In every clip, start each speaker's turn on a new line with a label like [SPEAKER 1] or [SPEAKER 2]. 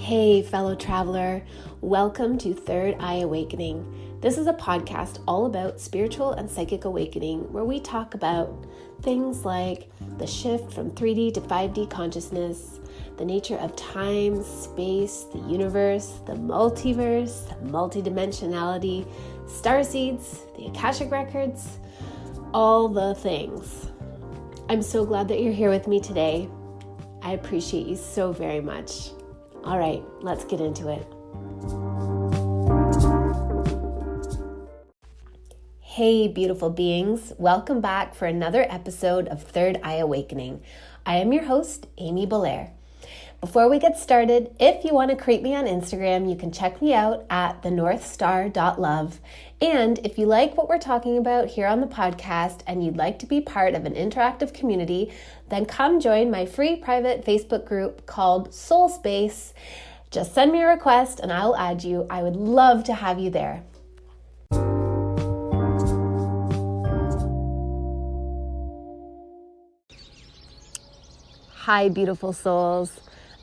[SPEAKER 1] Hey, fellow traveler, welcome to Third Eye Awakening. This is a podcast all about spiritual and psychic awakening, where we talk about things like the shift from 3D to 5D consciousness, the nature of time, space, the universe, the multiverse, multidimensionality, starseeds, the Akashic Records, all the things. I'm so glad that you're here with me today. I appreciate you so very much. All right, let's get into it. Hey, beautiful beings. Welcome back for another episode of Third Eye Awakening. I am your host, Amy Belair. Before we get started, if you want to creep me on Instagram, you can check me out at thenorthstar.love. And if you like what we're talking about here on the podcast and you'd like to be part of an interactive community, then come join my free private Facebook group called Soul Space. Just send me a request and I'll add you. I would love to have you there. Hi, beautiful souls.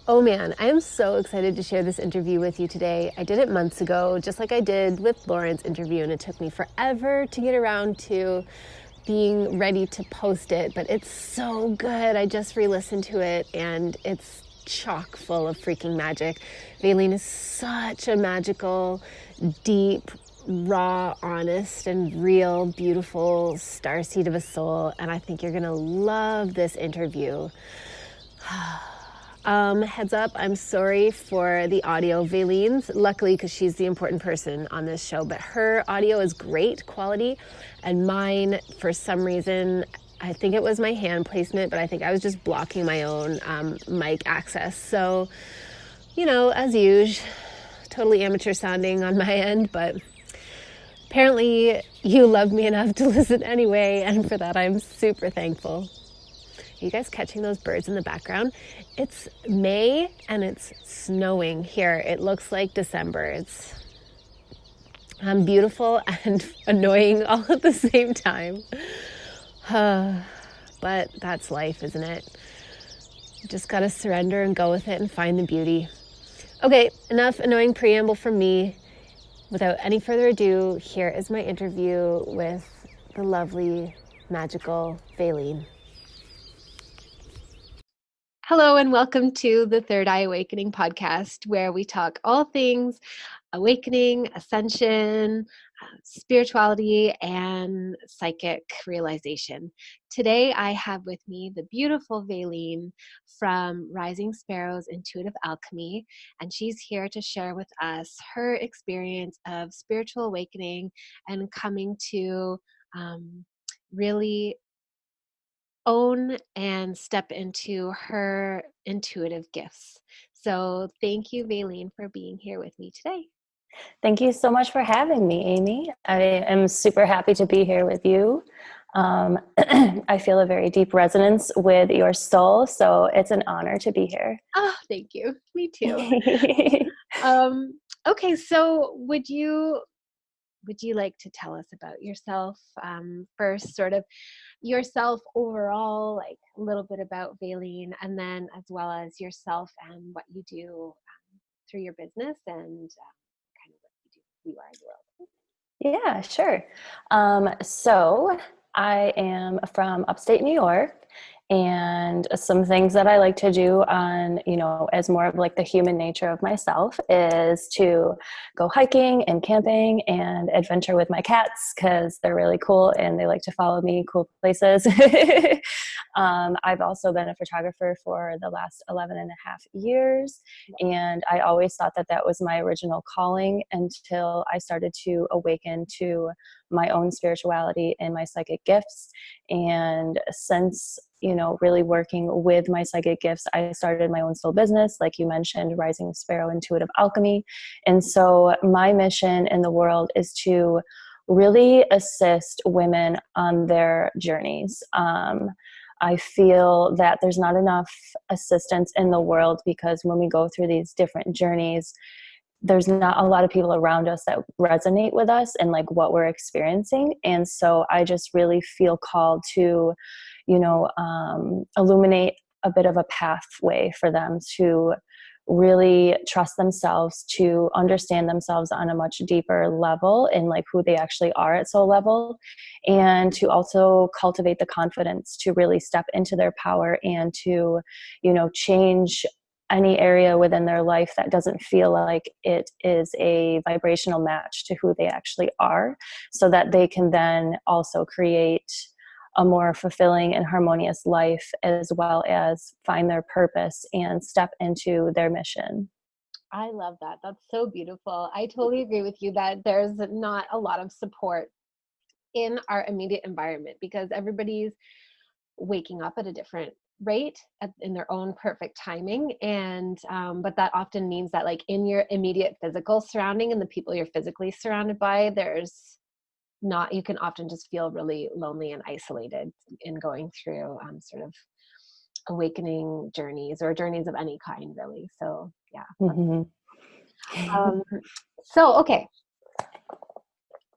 [SPEAKER 1] Oh man, I am so excited to share this interview with you today. I did it months ago, just like I did with Lauren's interview, and it took me forever to get around to being ready to post it, but it's so good. I just re-listened to it and it's chock full of freaking magic. Valine is such a magical, deep, raw, honest, and real, beautiful starseed of a soul, and I think you're gonna love this interview. Heads up, I'm sorry for the audio. Valine's, luckily, because she's the important person on this show, but her audio is great quality, and mine, for some reason, I think it was my hand placement, but I think I was just blocking my own mic access. So, you know, as usual, totally amateur sounding on my end, but apparently you love me enough to listen anyway, and for that I'm super thankful. Are you guys catching those birds in the background? It's May and it's snowing here. It looks like December. It's beautiful and annoying all at the same time. But that's life, isn't it? You just gotta surrender and go with it and find the beauty. Okay, enough annoying preamble from me. Without any further ado, here is my interview with the lovely, magical Valine. Hello and welcome to the Third Eye Awakening podcast, where we talk all things awakening, ascension, spirituality, and psychic realization. Today I have with me the beautiful Valine from Rising Sparrow's Intuitive Alchemy, and she's here to share with us her experience of spiritual awakening and coming to really own and step into her intuitive gifts. So thank you, Valine, for being here with me today.
[SPEAKER 2] Thank you so much for having me, Amy. I am super happy to be here with you. I feel a very deep resonance with your soul, so it's an honor to be here.
[SPEAKER 1] Oh, thank you. Me too. Okay, so would you like to tell us about yourself first, sort of yourself overall, like a little bit about Valine, and then as well as yourself and what you do through your business and kind of what you do, who you are in the world?
[SPEAKER 2] Yeah, sure. So I am from upstate New York, and some things that I like to do on, as more of like the human nature of myself is to go hiking and camping and adventure with my cats because they're really cool and they like to follow me cool places. I've also been a photographer for the last 11 and a half years, and I always thought that that was my original calling until I started to awaken to my own spirituality and my psychic gifts. And since, really working with my psychic gifts, I started my own soul business, like you mentioned, Rising Sparrow Intuitive Alchemy. And so my mission in the world is to really assist women on their journeys. I feel that there's not enough assistance in the world because when we go through these different journeys, there's not a lot of people around us that resonate with us and like what we're experiencing. And so I just really feel called to, illuminate a bit of a pathway for them to really trust themselves, to understand themselves on a much deeper level and like who they actually are at soul level, and to also cultivate the confidence to really step into their power and to, change any area within their life that doesn't feel like it is a vibrational match to who they actually are, so that they can then also create a more fulfilling and harmonious life, as well as find their purpose and step into their mission.
[SPEAKER 1] I love that. That's so beautiful. I totally agree with you that there's not a lot of support in our immediate environment because everybody's waking up at a different rate in their own perfect timing. And but that often means that like in your immediate physical surrounding and the people you're physically surrounded by, there's not, you can often just feel really lonely and isolated in going through sort of awakening journeys or journeys of any kind, really. So yeah.
[SPEAKER 2] Mm-hmm.
[SPEAKER 1] Um, so okay,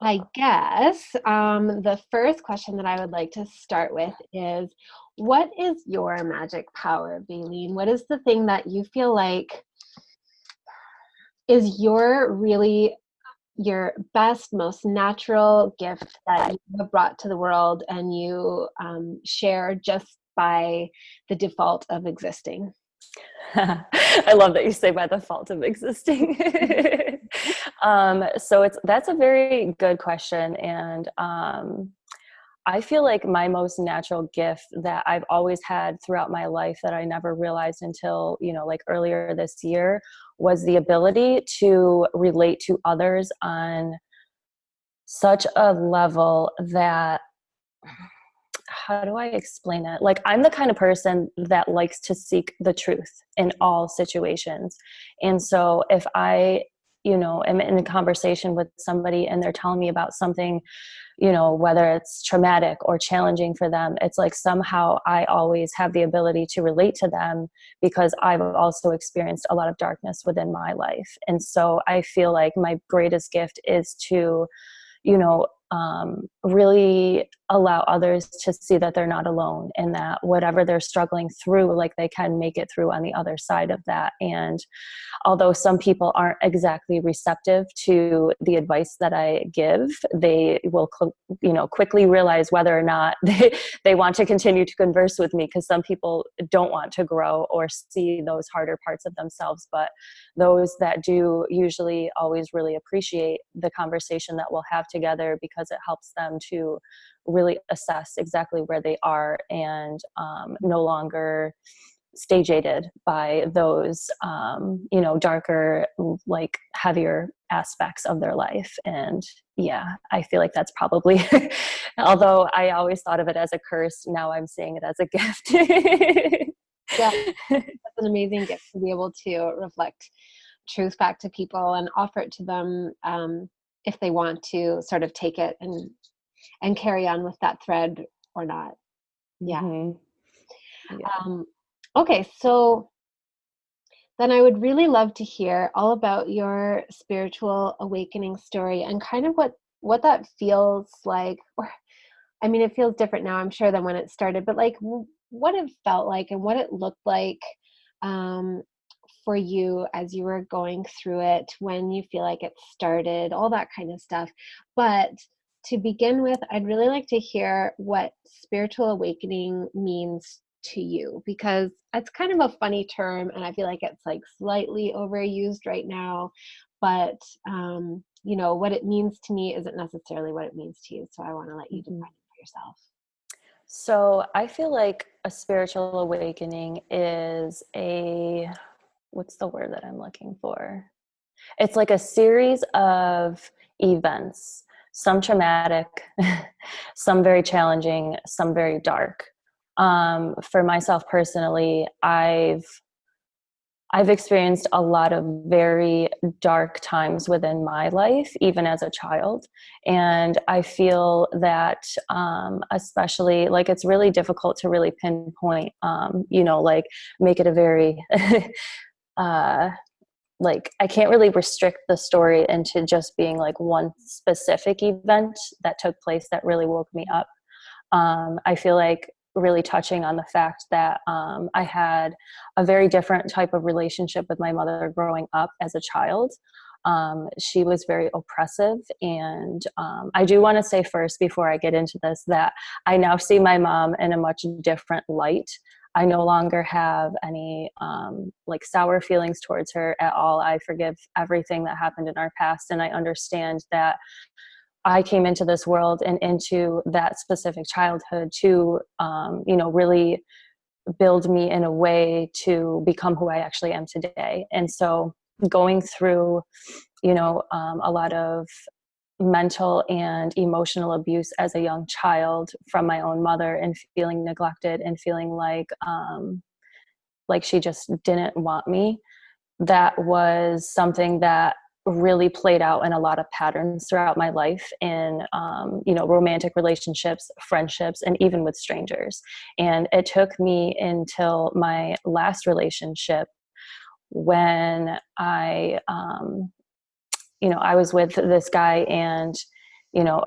[SPEAKER 1] I guess the first question that I would like to start with is, what is your magic power, Baleen? What is the thing that you feel like is your best, most natural gift that you have brought to the world and you share just by the default of existing?
[SPEAKER 2] I love that you say by the fault of existing. So that's a very good question. And I feel like my most natural gift that I've always had throughout my life that I never realized until, like earlier this year, was the ability to relate to others on such a level that, how do I explain it? Like, I'm the kind of person that likes to seek the truth in all situations. And so if I, am in a conversation with somebody and they're telling me about something, whether it's traumatic or challenging for them, it's like somehow I always have the ability to relate to them because I've also experienced a lot of darkness within my life. And so I feel like my greatest gift is to, really allow others to see that they're not alone and that whatever they're struggling through, like they can make it through on the other side of that. And although some people aren't exactly receptive to the advice that I give, they will, quickly realize whether or not they want to continue to converse with me, because some people don't want to grow or see those harder parts of themselves. But those that do usually always really appreciate the conversation that we'll have together, because it helps them to really assess exactly where they are and no longer stay jaded by those, darker, like heavier aspects of their life. And yeah, I feel like that's probably, although I always thought of it as a curse, now I'm seeing it as a gift.
[SPEAKER 1] Yeah, that's an amazing gift to be able to reflect truth back to people and offer it to them if they want to sort of take it and carry on with that thread or not. Yeah.
[SPEAKER 2] Mm-hmm. Yeah.
[SPEAKER 1] Okay, so then I would really love to hear all about your spiritual awakening story and kind of what that feels like. Or I mean, it feels different now, I'm sure, than when it started, but like what it felt like and what it looked like um, for you as you were going through it, when you feel like it started, all that kind of stuff. But to begin with, I'd really like to hear what spiritual awakening means to you, because it's kind of a funny term and I feel like it's like slightly overused right now. But what it means to me isn't necessarily what it means to you. So I want to let you define
[SPEAKER 2] Mm-hmm.
[SPEAKER 1] it for yourself.
[SPEAKER 2] So I feel like a spiritual awakening is what's the word that I'm looking for? It's like a series of events, some traumatic, some very challenging, some very dark. For myself personally, I've experienced a lot of very dark times within my life, even as a child. And I feel that, especially, like, it's really difficult to really pinpoint, like make it a very, like, I can't really restrict the story into just being like one specific event that took place that really woke me up. I feel like really touching on the fact that I had a very different type of relationship with my mother growing up as a child. She was very oppressive. And I do want to say first, before I get into this, that I now see my mom in a much different light. I no longer have any like sour feelings towards her at all. I forgive everything that happened in our past. And I understand that I came into this world and into that specific childhood to, really build me in a way to become who I actually am today. And so going through, a lot of mental and emotional abuse as a young child from my own mother, and feeling neglected and feeling like she just didn't want me, that was something that really played out in a lot of patterns throughout my life in romantic relationships, friendships, and even with strangers. And it took me until my last relationship when I was with this guy, and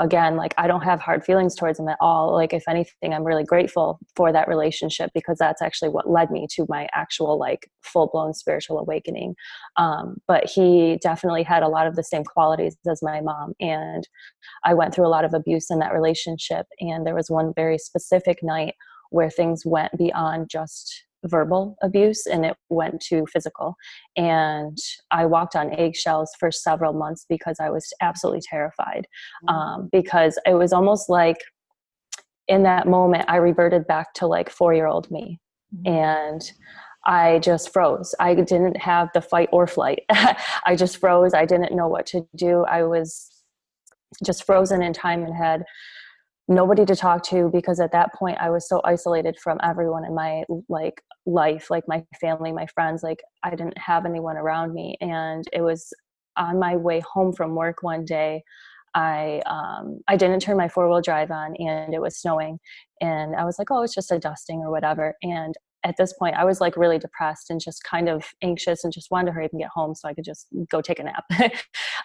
[SPEAKER 2] again, like, I don't have hard feelings towards him at all. Like, if anything, I'm really grateful for that relationship, because that's actually what led me to my actual, like, full-blown spiritual awakening. But he definitely had a lot of the same qualities as my mom, and I went through a lot of abuse in that relationship. And there was one very specific night where things went beyond just verbal abuse, and it went to physical. And I walked on eggshells for several months because I was absolutely terrified. Because it was almost like in that moment, I reverted back to like 4-year-old me. And I just froze. I didn't have the fight or flight. I just froze. I didn't know what to do. I was just frozen in time and had nobody to talk to, because at that point I was so isolated from everyone in my life, like my family, my friends. Like, I didn't have anyone around me. And it was on my way home from work one day. I didn't turn my 4-wheel drive on, and it was snowing, and I was like, oh, it's just a dusting or whatever. And at this point I was like really depressed and just kind of anxious, and just wanted to hurry up and get home so I could just go take a nap.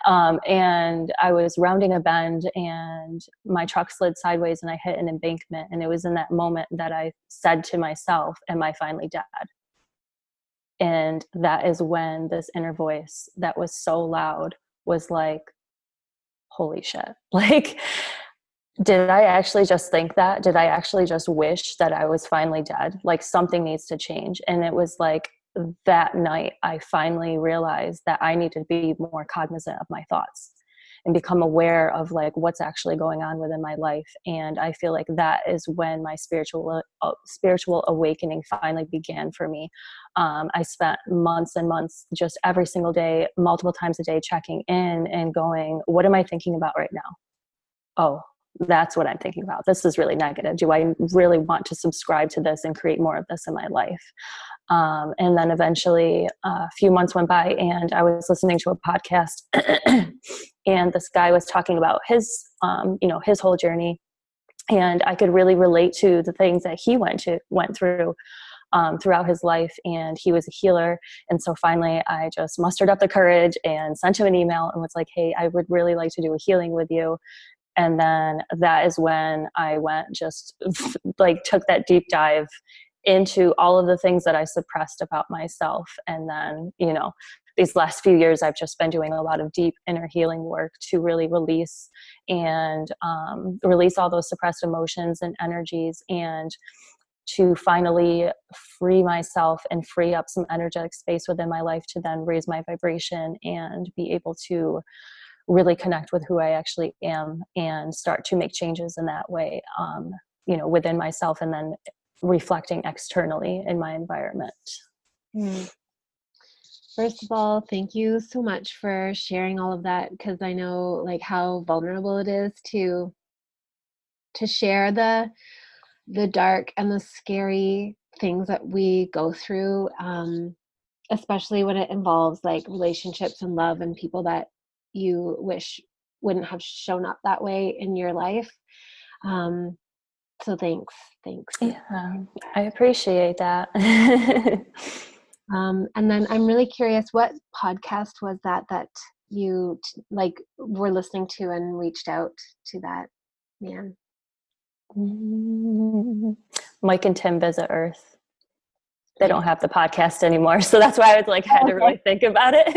[SPEAKER 2] And I was rounding a bend, and my truck slid sideways, and I hit an embankment. And it was in that moment that I said to myself, am I finally dead? And that is when this inner voice that was so loud was like, holy shit. Like, did I actually just think that? Did I actually just wish that I was finally dead? Like, something needs to change. And it was like that night I finally realized that I need to be more cognizant of my thoughts and become aware of like what's actually going on within my life. And I feel like that is when my spiritual awakening finally began for me. I spent months and months, just every single day, multiple times a day, checking in and going, what am I thinking about right now? Oh, that's what I'm thinking about. This is really negative. Do I really want to subscribe to this and create more of this in my life? And then eventually a few months went by, and I was listening to a podcast and this guy was talking about his whole journey. And I could really relate to the things that he went through throughout his life. And he was a healer. And so finally I just mustered up the courage and sent him an email and was like, hey, I would really like to do a healing with you. And then that is when I went just like took that deep dive into all of the things that I suppressed about myself. And then, these last few years, I've just been doing a lot of deep inner healing work to really release all those suppressed emotions and energies, and to finally free myself and free up some energetic space within my life to then raise my vibration and be able to really connect with who I actually am and start to make changes in that way, within myself, and then reflecting externally in my environment.
[SPEAKER 1] First of all, thank you so much for sharing all of that, because I know like how vulnerable it is to share the dark and the scary things that we go through, especially when it involves like relationships and love and people that you wish wouldn't have shown up that way in your life. So thanks.
[SPEAKER 2] Yeah, I appreciate that.
[SPEAKER 1] And then I'm really curious, what podcast was that you were listening to and reached out to that man?
[SPEAKER 2] Mike and Tim Visit Earth. They don't have the podcast anymore. So that's why I was like, had to really think about it.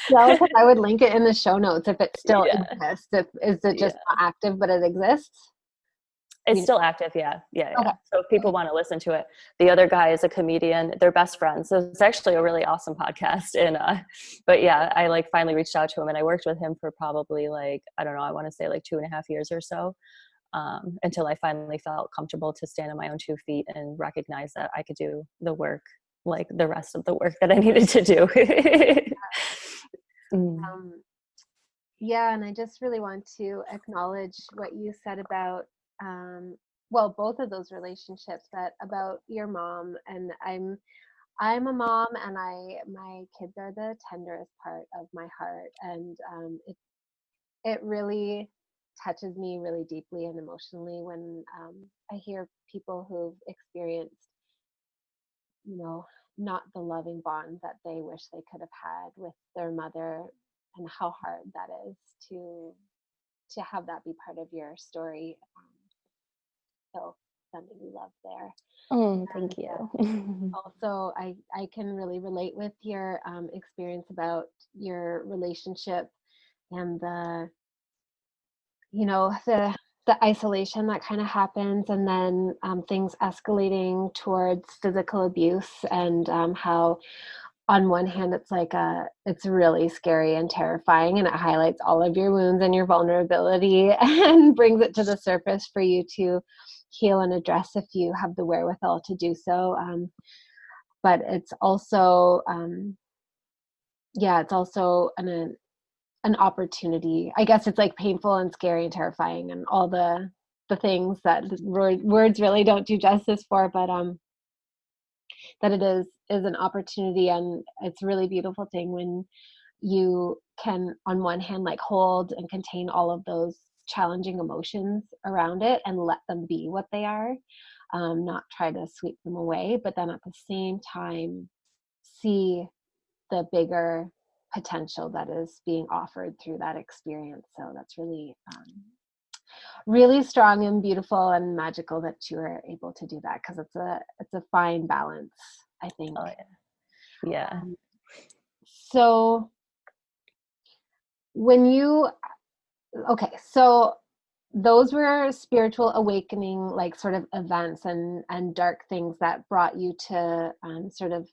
[SPEAKER 1] Yeah, because I would link it in the show notes if it still
[SPEAKER 2] Yeah.
[SPEAKER 1] exists. Is it just not active, but it exists?
[SPEAKER 2] It's still active. Yeah.
[SPEAKER 1] Okay.
[SPEAKER 2] So if people want to listen to it, the other guy is a comedian. They're best friends. So it's actually a really awesome podcast. And, but yeah, I like finally reached out to him, and I worked with him for probably like, I don't know, I want to say like 2.5 years or so. Until I finally felt comfortable to stand on my own 2 feet and recognize that I could do the work, like the rest of the work that I needed to do.
[SPEAKER 1] Yeah, and I just really want to acknowledge what you said about, well, both of those relationships, that about your mom. And I'm a mom, and my kids are the tenderest part of my heart, and it really touches me really deeply and emotionally when I hear people who've experienced, not the loving bond that they wish they could have had with their mother, and how hard that is to have that be part of your story. So sending you love there.
[SPEAKER 2] Thank you.
[SPEAKER 1] Also, I can really relate with your experience about your relationship and the isolation that kind of happens, and then things escalating towards physical abuse, and how on one hand it's really scary and terrifying, and it highlights all of your wounds and your vulnerability and brings it to the surface for you to heal and address if you have the wherewithal to do so. But it's also it's also an opportunity. I guess it's like painful and scary and terrifying and all the things that words really don't do justice for, but that it is an opportunity. And it's a really beautiful thing when you can, on one hand, like hold and contain all of those challenging emotions around it and let them be what they are, not try to sweep them away, but then at the same time see the bigger potential that is being offered through that experience. So that's really really strong and beautiful and magical that you were able to do that, because it's a fine balance, I think.
[SPEAKER 2] Oh, yeah.
[SPEAKER 1] So so those were spiritual awakening, like sort of events and dark things that brought you to sort of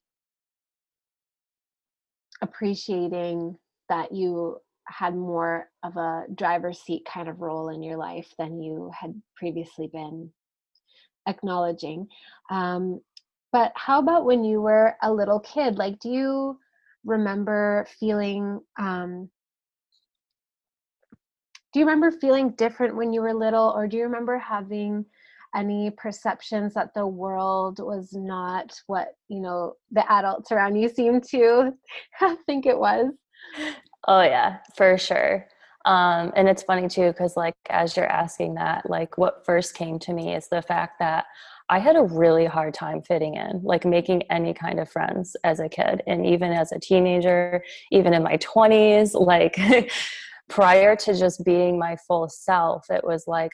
[SPEAKER 1] appreciating that you had more of a driver's seat kind of role in your life than you had previously been acknowledging. But how about when you were a little kid? Like, do you remember feeling different when you were little, or do you remember having any perceptions that the world was not what, the adults around you seemed to think it was?
[SPEAKER 2] Oh yeah, for sure. And it's funny too, because like as you're asking that, like what first came to me is the fact that I had a really hard time fitting in, like making any kind of friends as a kid. And even as a teenager, even in my 20s, like prior to just being my full self, it was like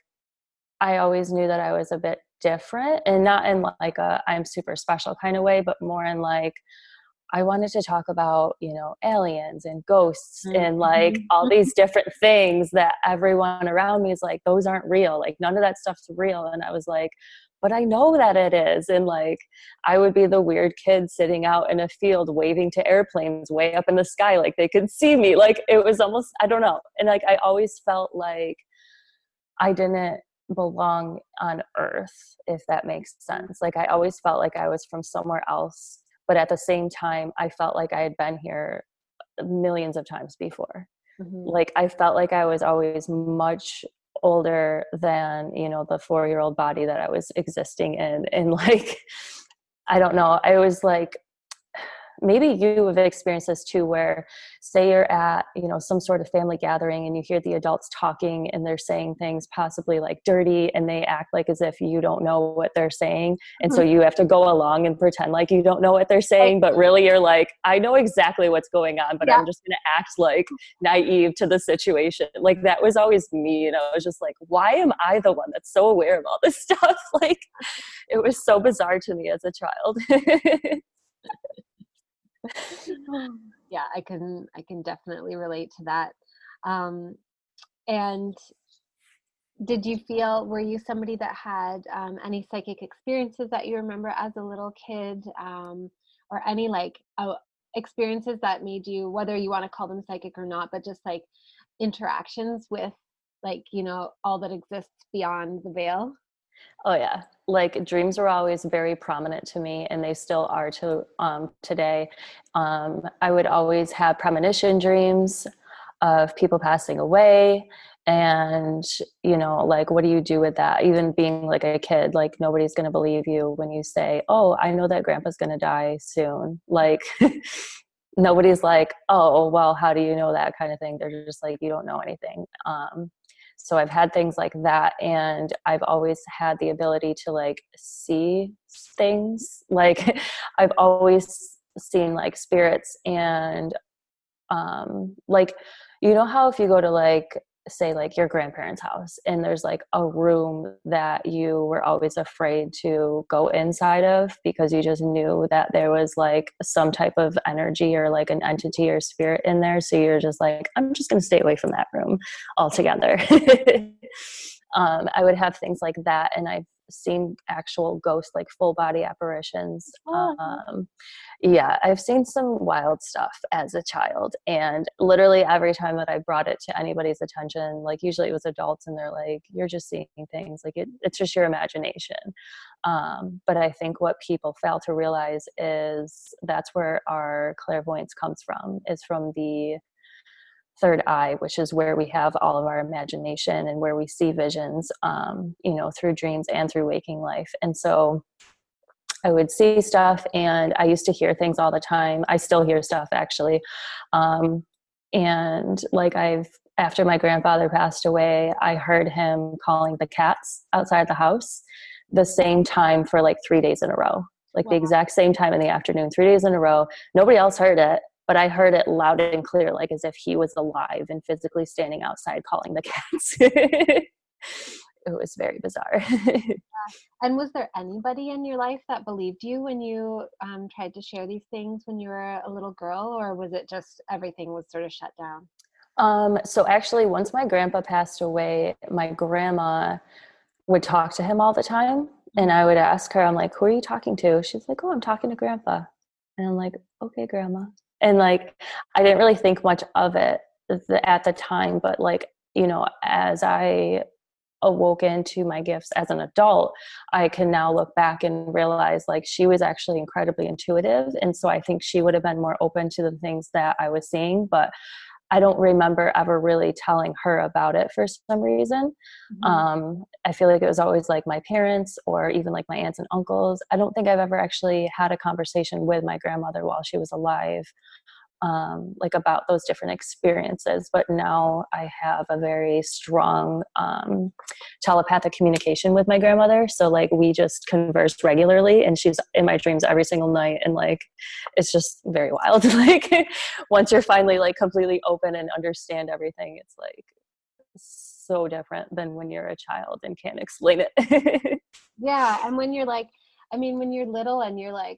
[SPEAKER 2] I always knew that I was a bit different, and not in like a I'm super special kind of way, but more in like I wanted to talk about, aliens and ghosts and like all these different things that everyone around me is like, those aren't real. Like none of that stuff's real. And I was like, but I know that it is. And like, I would be the weird kid sitting out in a field waving to airplanes way up in the sky. Like they could see me. Like it was almost, I don't know. And like, I always felt like I didn't belong on earth, if that makes sense. Like I always felt like I was from somewhere else. But at the same time, I felt like I had been here millions of times before. Like I felt like I was always much older than, the 4-year-old body that I was existing in. And like, I don't know, I was like, maybe you have experienced this too, where say you're at, some sort of family gathering and you hear the adults talking and they're saying things possibly like dirty, and they act like as if you don't know what they're saying. And so
[SPEAKER 1] Mhm.
[SPEAKER 2] you have to go along and pretend like you don't know what they're
[SPEAKER 1] Like,
[SPEAKER 2] saying, but really you're like, I know exactly what's going on, but
[SPEAKER 1] yeah,
[SPEAKER 2] I'm just going to act like naive to the situation. Like that was always me. I was just like, why am I the one that's so aware of all this stuff? Like it was so bizarre to me as a child.
[SPEAKER 1] yeah, I can definitely relate to that. Um, and were you somebody that had any psychic experiences that you remember as a little kid, or any like experiences that made you, whether you want to call them psychic or not, but just like interactions with like, all that exists beyond the veil?
[SPEAKER 2] Oh yeah. Like dreams were always very prominent to me, and they still are to today. I would always have premonition dreams of people passing away, and like what do you do with that? Even being like a kid, like nobody's going to believe you when you say, oh, I know that grandpa's going to die soon. Like nobody's like, oh well, how do you know that kind of thing? They're just like, you don't know anything. So I've had things like that, and I've always had the ability to like see things. Like I've always seen like spirits, and like how if you go to like say like your grandparents' house and there's like a room that you were always afraid to go inside of because you just knew that there was like some type of energy or like an entity or spirit in there, so you're just like, I'm just going to stay away from that room altogether. I would have things like that, and I've seen actual ghosts, like full body apparitions.
[SPEAKER 1] Oh,
[SPEAKER 2] Yeah, I've seen some wild stuff as a child, and literally every time that I brought it to anybody's attention, like usually it was adults, and they're like, you're just seeing things, like it's just your imagination. But I think what people fail to realize is that's where our clairvoyance comes from, is from the third eye, which is where we have all of our imagination and where we see visions, through dreams and through waking life. And so I would see stuff, and I used to hear things all the time. I still hear stuff actually. And like after my grandfather passed away, I heard him calling the cats outside the house the same time for like 3 days in a row, like the
[SPEAKER 1] wow.
[SPEAKER 2] exact same time in the afternoon, 3 days in a row. Nobody else heard it, but I heard it loud and clear, like as if he was alive and physically standing outside calling the cats. It was very bizarre.
[SPEAKER 1] And was there anybody in your life that believed you when you tried to share these things when you were a little girl, or was it just everything was sort of shut down?
[SPEAKER 2] So actually, once my grandpa passed away, my grandma would talk to him all the time. And
[SPEAKER 1] Mhm.
[SPEAKER 2] I would ask her, I'm like, who are you talking to? She's like, oh, I'm talking to grandpa. And I'm like, okay, grandma. And like, I didn't really think much of it at the time, but like, as I awoke into my gifts as an adult, I can now look back and realize like she was actually incredibly intuitive. And so I think she would have been more open to the things that I was seeing, but I don't remember ever really telling her about it for some reason.
[SPEAKER 1] Mhm.
[SPEAKER 2] I feel like it was always like my parents or even like my aunts and uncles. I don't think I've ever actually had a conversation with my grandmother while she was alive, like about those different experiences. But now I have a very strong telepathic communication with my grandmother. So like we just converse regularly, and she's in my dreams every single night. And like, it's just very wild. Like once you're finally like completely open and understand everything, it's like so different than when you're a child and can't explain it.
[SPEAKER 1] Yeah, and when you're like, I mean, when you're little and you're like,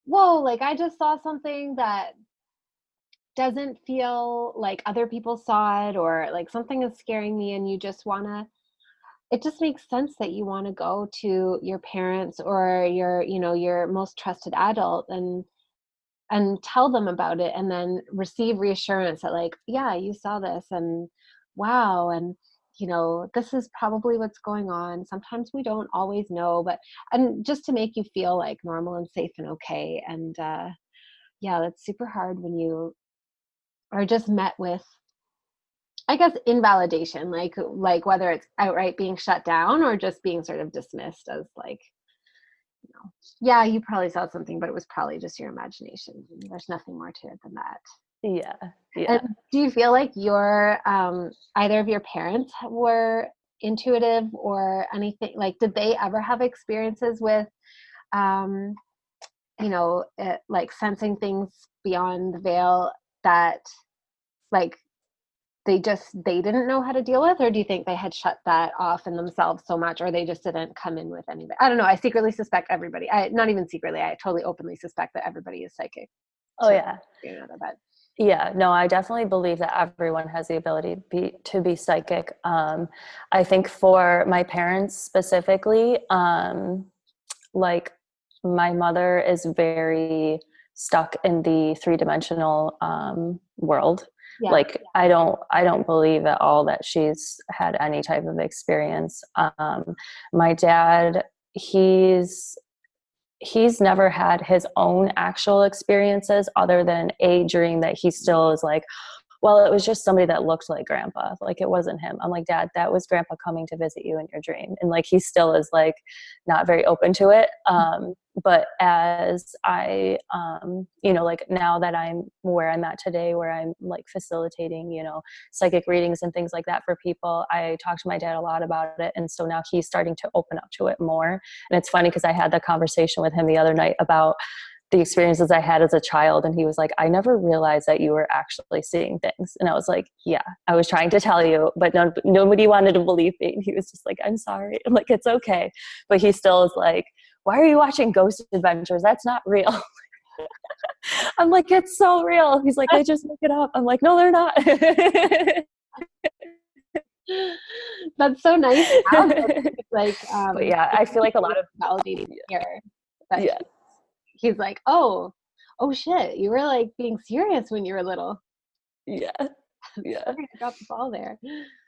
[SPEAKER 1] whoa, like I just saw something that doesn't feel like other people saw it, or like something is scaring me, and you just want to, it just makes sense that you want to go to your parents or your most trusted adult and tell them about it, and then receive reassurance that like, yeah, you saw this, and wow, and this is probably what's going on. Sometimes we don't always know, but and just to make you feel like normal and safe and okay. And yeah, that's super hard when you are just met with, I guess, invalidation, like whether it's outright being shut down or just being sort of dismissed as like Yeah, you probably saw something, but it was probably just your imagination. There's nothing more to it than that.
[SPEAKER 2] Yeah.
[SPEAKER 1] And
[SPEAKER 2] Yeah.
[SPEAKER 1] do you feel like your either of your parents were intuitive or anything? Like, did they ever have experiences with, um, like sensing things beyond the veil that, like, they didn't know how to deal with, or do you think they had shut that off in themselves so much, or they just didn't come in with anybody? I don't know. I secretly suspect everybody. Not even secretly. I totally openly suspect that everybody is psychic
[SPEAKER 2] Oh
[SPEAKER 1] to
[SPEAKER 2] yeah.
[SPEAKER 1] another, but
[SPEAKER 2] Yeah, no, I definitely believe that everyone has the ability to be psychic. I think for my parents specifically, like my mother is very stuck in the three-dimensional world.
[SPEAKER 1] yeah.
[SPEAKER 2] Like I don't believe at all that she's had any type of experience. My dad, he's never had his own actual experiences other than a dream that he still is like, well, it was just somebody that looked like grandpa. Like it wasn't him. I'm like, Dad, that was grandpa coming to visit you in your dream. And like, he still is like not very open to it. But as like now that I'm where I'm at today, where I'm like facilitating, psychic readings and things like that for people, I talked to my dad a lot about it. And so now he's starting to open up to it more. And it's funny because I had that conversation with him the other night about the experiences I had as a child. And he was like, I never realized that you were actually seeing things. And I was like, yeah, I was trying to tell you, but nobody wanted to believe me. And he was just like, I'm sorry. I'm like, it's okay. But he still is like, why are you watching Ghost Adventures? That's not real. I'm like, it's so real. He's like, they just make it up. I'm like, no, they're not.
[SPEAKER 1] That's so nice to have. It's like
[SPEAKER 2] But yeah, I feel like a lot of
[SPEAKER 1] validating here that
[SPEAKER 2] yeah.
[SPEAKER 1] he's like, oh shit, you were like being serious when you were little.
[SPEAKER 2] Yeah. Yeah.
[SPEAKER 1] Sorry, I dropped the ball there.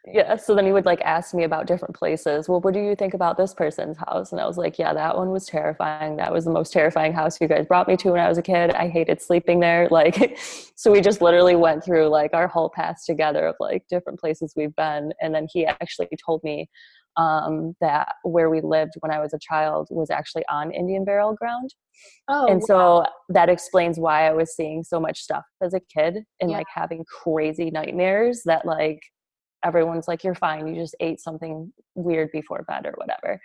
[SPEAKER 2] Yeah. So then he would like ask me about different places. Well, what do you think about this person's house? And I was like, yeah, that one was terrifying. That was the most terrifying house you guys brought me to when I was a kid. I hated sleeping there. Like, so we just literally went through like our whole past together of like different places we've been. And then he actually told me that where we lived when I was a child was actually on Indian burial ground. And
[SPEAKER 1] Oh,
[SPEAKER 2] so that explains why I was seeing so much stuff as a kid and
[SPEAKER 1] yeah.
[SPEAKER 2] like having crazy nightmares that like everyone's like, you're fine. You just ate something weird before bed or whatever.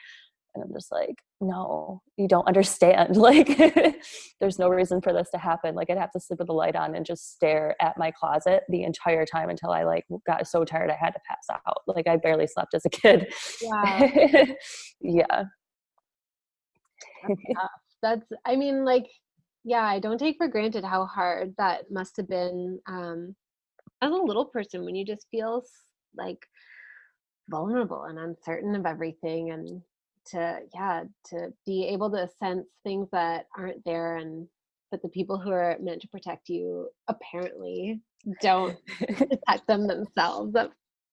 [SPEAKER 2] And I'm just like, no, you don't understand. Like, there's no reason for this to happen. Like, I'd have to sleep with the light on and just stare at my closet the entire time until I like got so tired I had to pass out. Like, I barely slept as a kid.
[SPEAKER 1] Wow.
[SPEAKER 2] Yeah.
[SPEAKER 1] That's tough. I mean, like, yeah, I don't take for granted how hard that must have been as a little person when you just feel like vulnerable and uncertain of everything, and to be able to sense things that aren't there, and that the people who are meant to protect you apparently don't protect them themselves.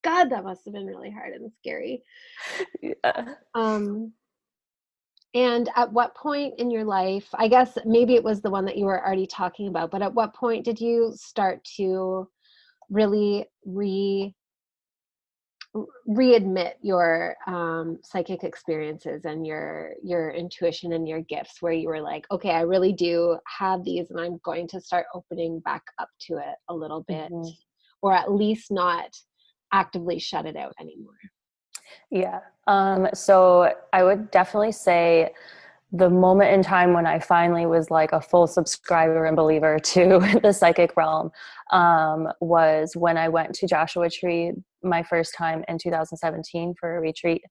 [SPEAKER 1] God, that must have been really hard and scary.
[SPEAKER 2] Yeah.
[SPEAKER 1] Um, and at what point in your life, I guess maybe it was the one that you were already talking about, but at what point did you start to really readmit your psychic experiences and your intuition and your gifts, where you were like, okay, I really do have these and I'm going to start opening back up to it a little bit,
[SPEAKER 2] Mm-hmm.
[SPEAKER 1] or at least not actively shut it out anymore?
[SPEAKER 2] Yeah. So I would definitely say the moment in time when I finally was like a full subscriber and believer to the psychic realm was when I went to Joshua Tree my first time in 2017 for a retreat.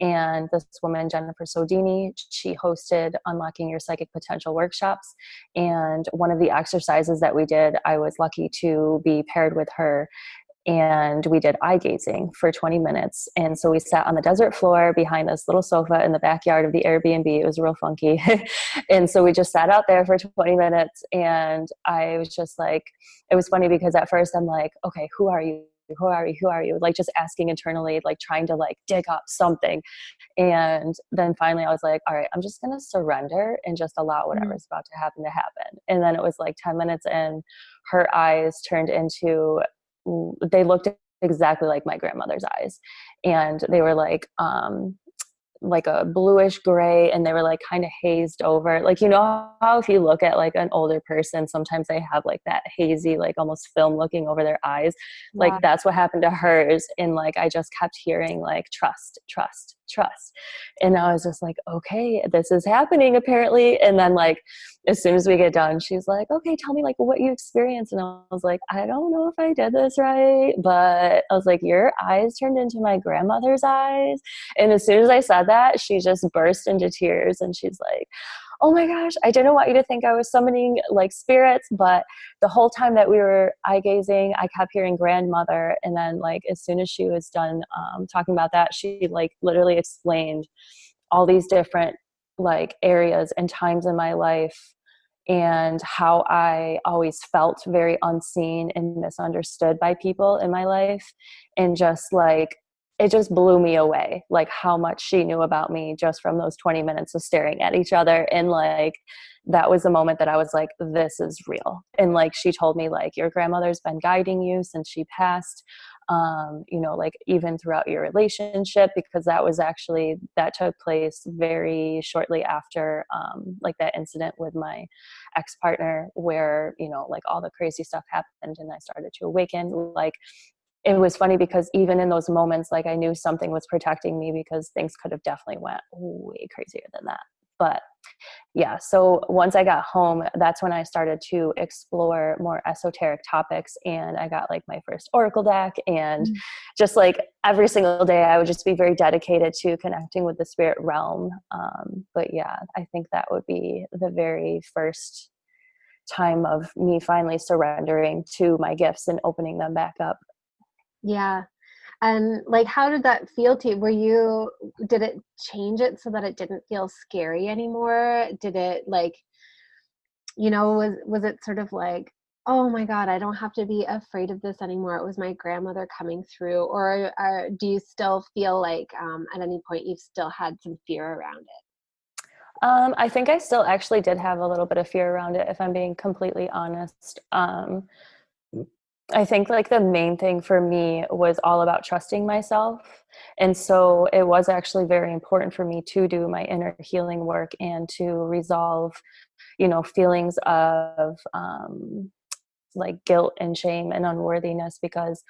[SPEAKER 2] And this woman, Jennifer Sodini, she hosted Unlocking Your Psychic Potential workshops. And one of the exercises that we did, I was lucky to be paired with her, and we did eye gazing for 20 minutes. And so we sat on the desert floor behind this little sofa in the backyard of the Airbnb. It was real funky. And so we just sat out there for 20 minutes. And I was just like, it was funny because at first I'm like, okay, who are you? Who are you? Who are you? Like just asking internally, like trying to like dig up something. And then finally I was like, all right, I'm just going to surrender and just allow whatever's about to happen to happen. And then it was like 10 minutes in, her eyes turned into, they looked exactly like my grandmother's eyes. And they were like, like a bluish gray, and they were like kind of hazed over. Like, you know how if you look at like an older person, sometimes they have like that hazy, like almost film looking over their eyes. Like
[SPEAKER 1] Yeah.
[SPEAKER 2] that's what happened to hers. And like I just kept hearing like trust, trust, trust. And I was just like, okay, this is happening apparently. And then like as soon as we get done, she's like, okay, tell me like what you experienced. And I was like, I don't know if I did this right, but I was like, your eyes turned into my grandmother's eyes. And as soon as I said that, she just burst into tears, and she's like, oh my gosh, I didn't want you to think I was summoning like spirits, but the whole time that we were eye gazing, I kept hearing grandmother. And then like as soon as she was done talking about that, she like literally explained all these different like areas and times in my life, and how I always felt very unseen and misunderstood by people in my life. And just like, it just blew me away, like how much she knew about me just from those 20 minutes of staring at each other. And like, that was the moment that I was like, this is real. And like, she told me like, your grandmother's been guiding you since she passed, you know, like even throughout your relationship, because that took place very shortly after like that incident with my ex-partner, where, you know, like all the crazy stuff happened and I started to awaken. Like, it was funny because even in those moments, like I knew something was protecting me, because things could have definitely went way crazier than that. But yeah, so once I got home, that's when I started to explore more esoteric topics, and I got like my first oracle deck, and just like every single day I would just be very dedicated to connecting with the spirit realm. But yeah, I think that would be the very first time of me finally surrendering to my gifts and opening them back up.
[SPEAKER 1] Yeah. And like, how did that feel to you? Did it change it so that it didn't feel scary anymore? Did it like, was it sort of like, oh my God, I don't have to be afraid of this anymore. It was my grandmother coming through. Or do you still feel like at any point you've still had some fear around it?
[SPEAKER 2] I think I still actually did have a little bit of fear around it, if I'm being completely honest. I think like the main thing for me was all about trusting myself. And so it was actually very important for me to do my inner healing work and to resolve, you know, feelings of like guilt and shame and unworthiness, because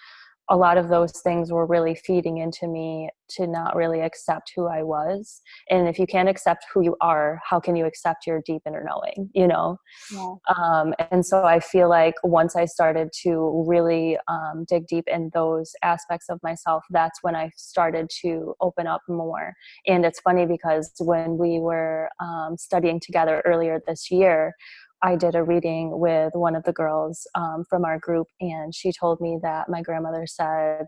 [SPEAKER 2] a lot of those things were really feeding into me to not really accept who I was. And if you can't accept who you are, how can you accept your deep inner knowing, you know?
[SPEAKER 1] Yeah.
[SPEAKER 2] And so I feel like once I started to really dig deep in those aspects of myself, that's when I started to open up more. And it's funny because when we were studying together earlier this year, I did a reading with one of the girls from our group, and she told me that my grandmother said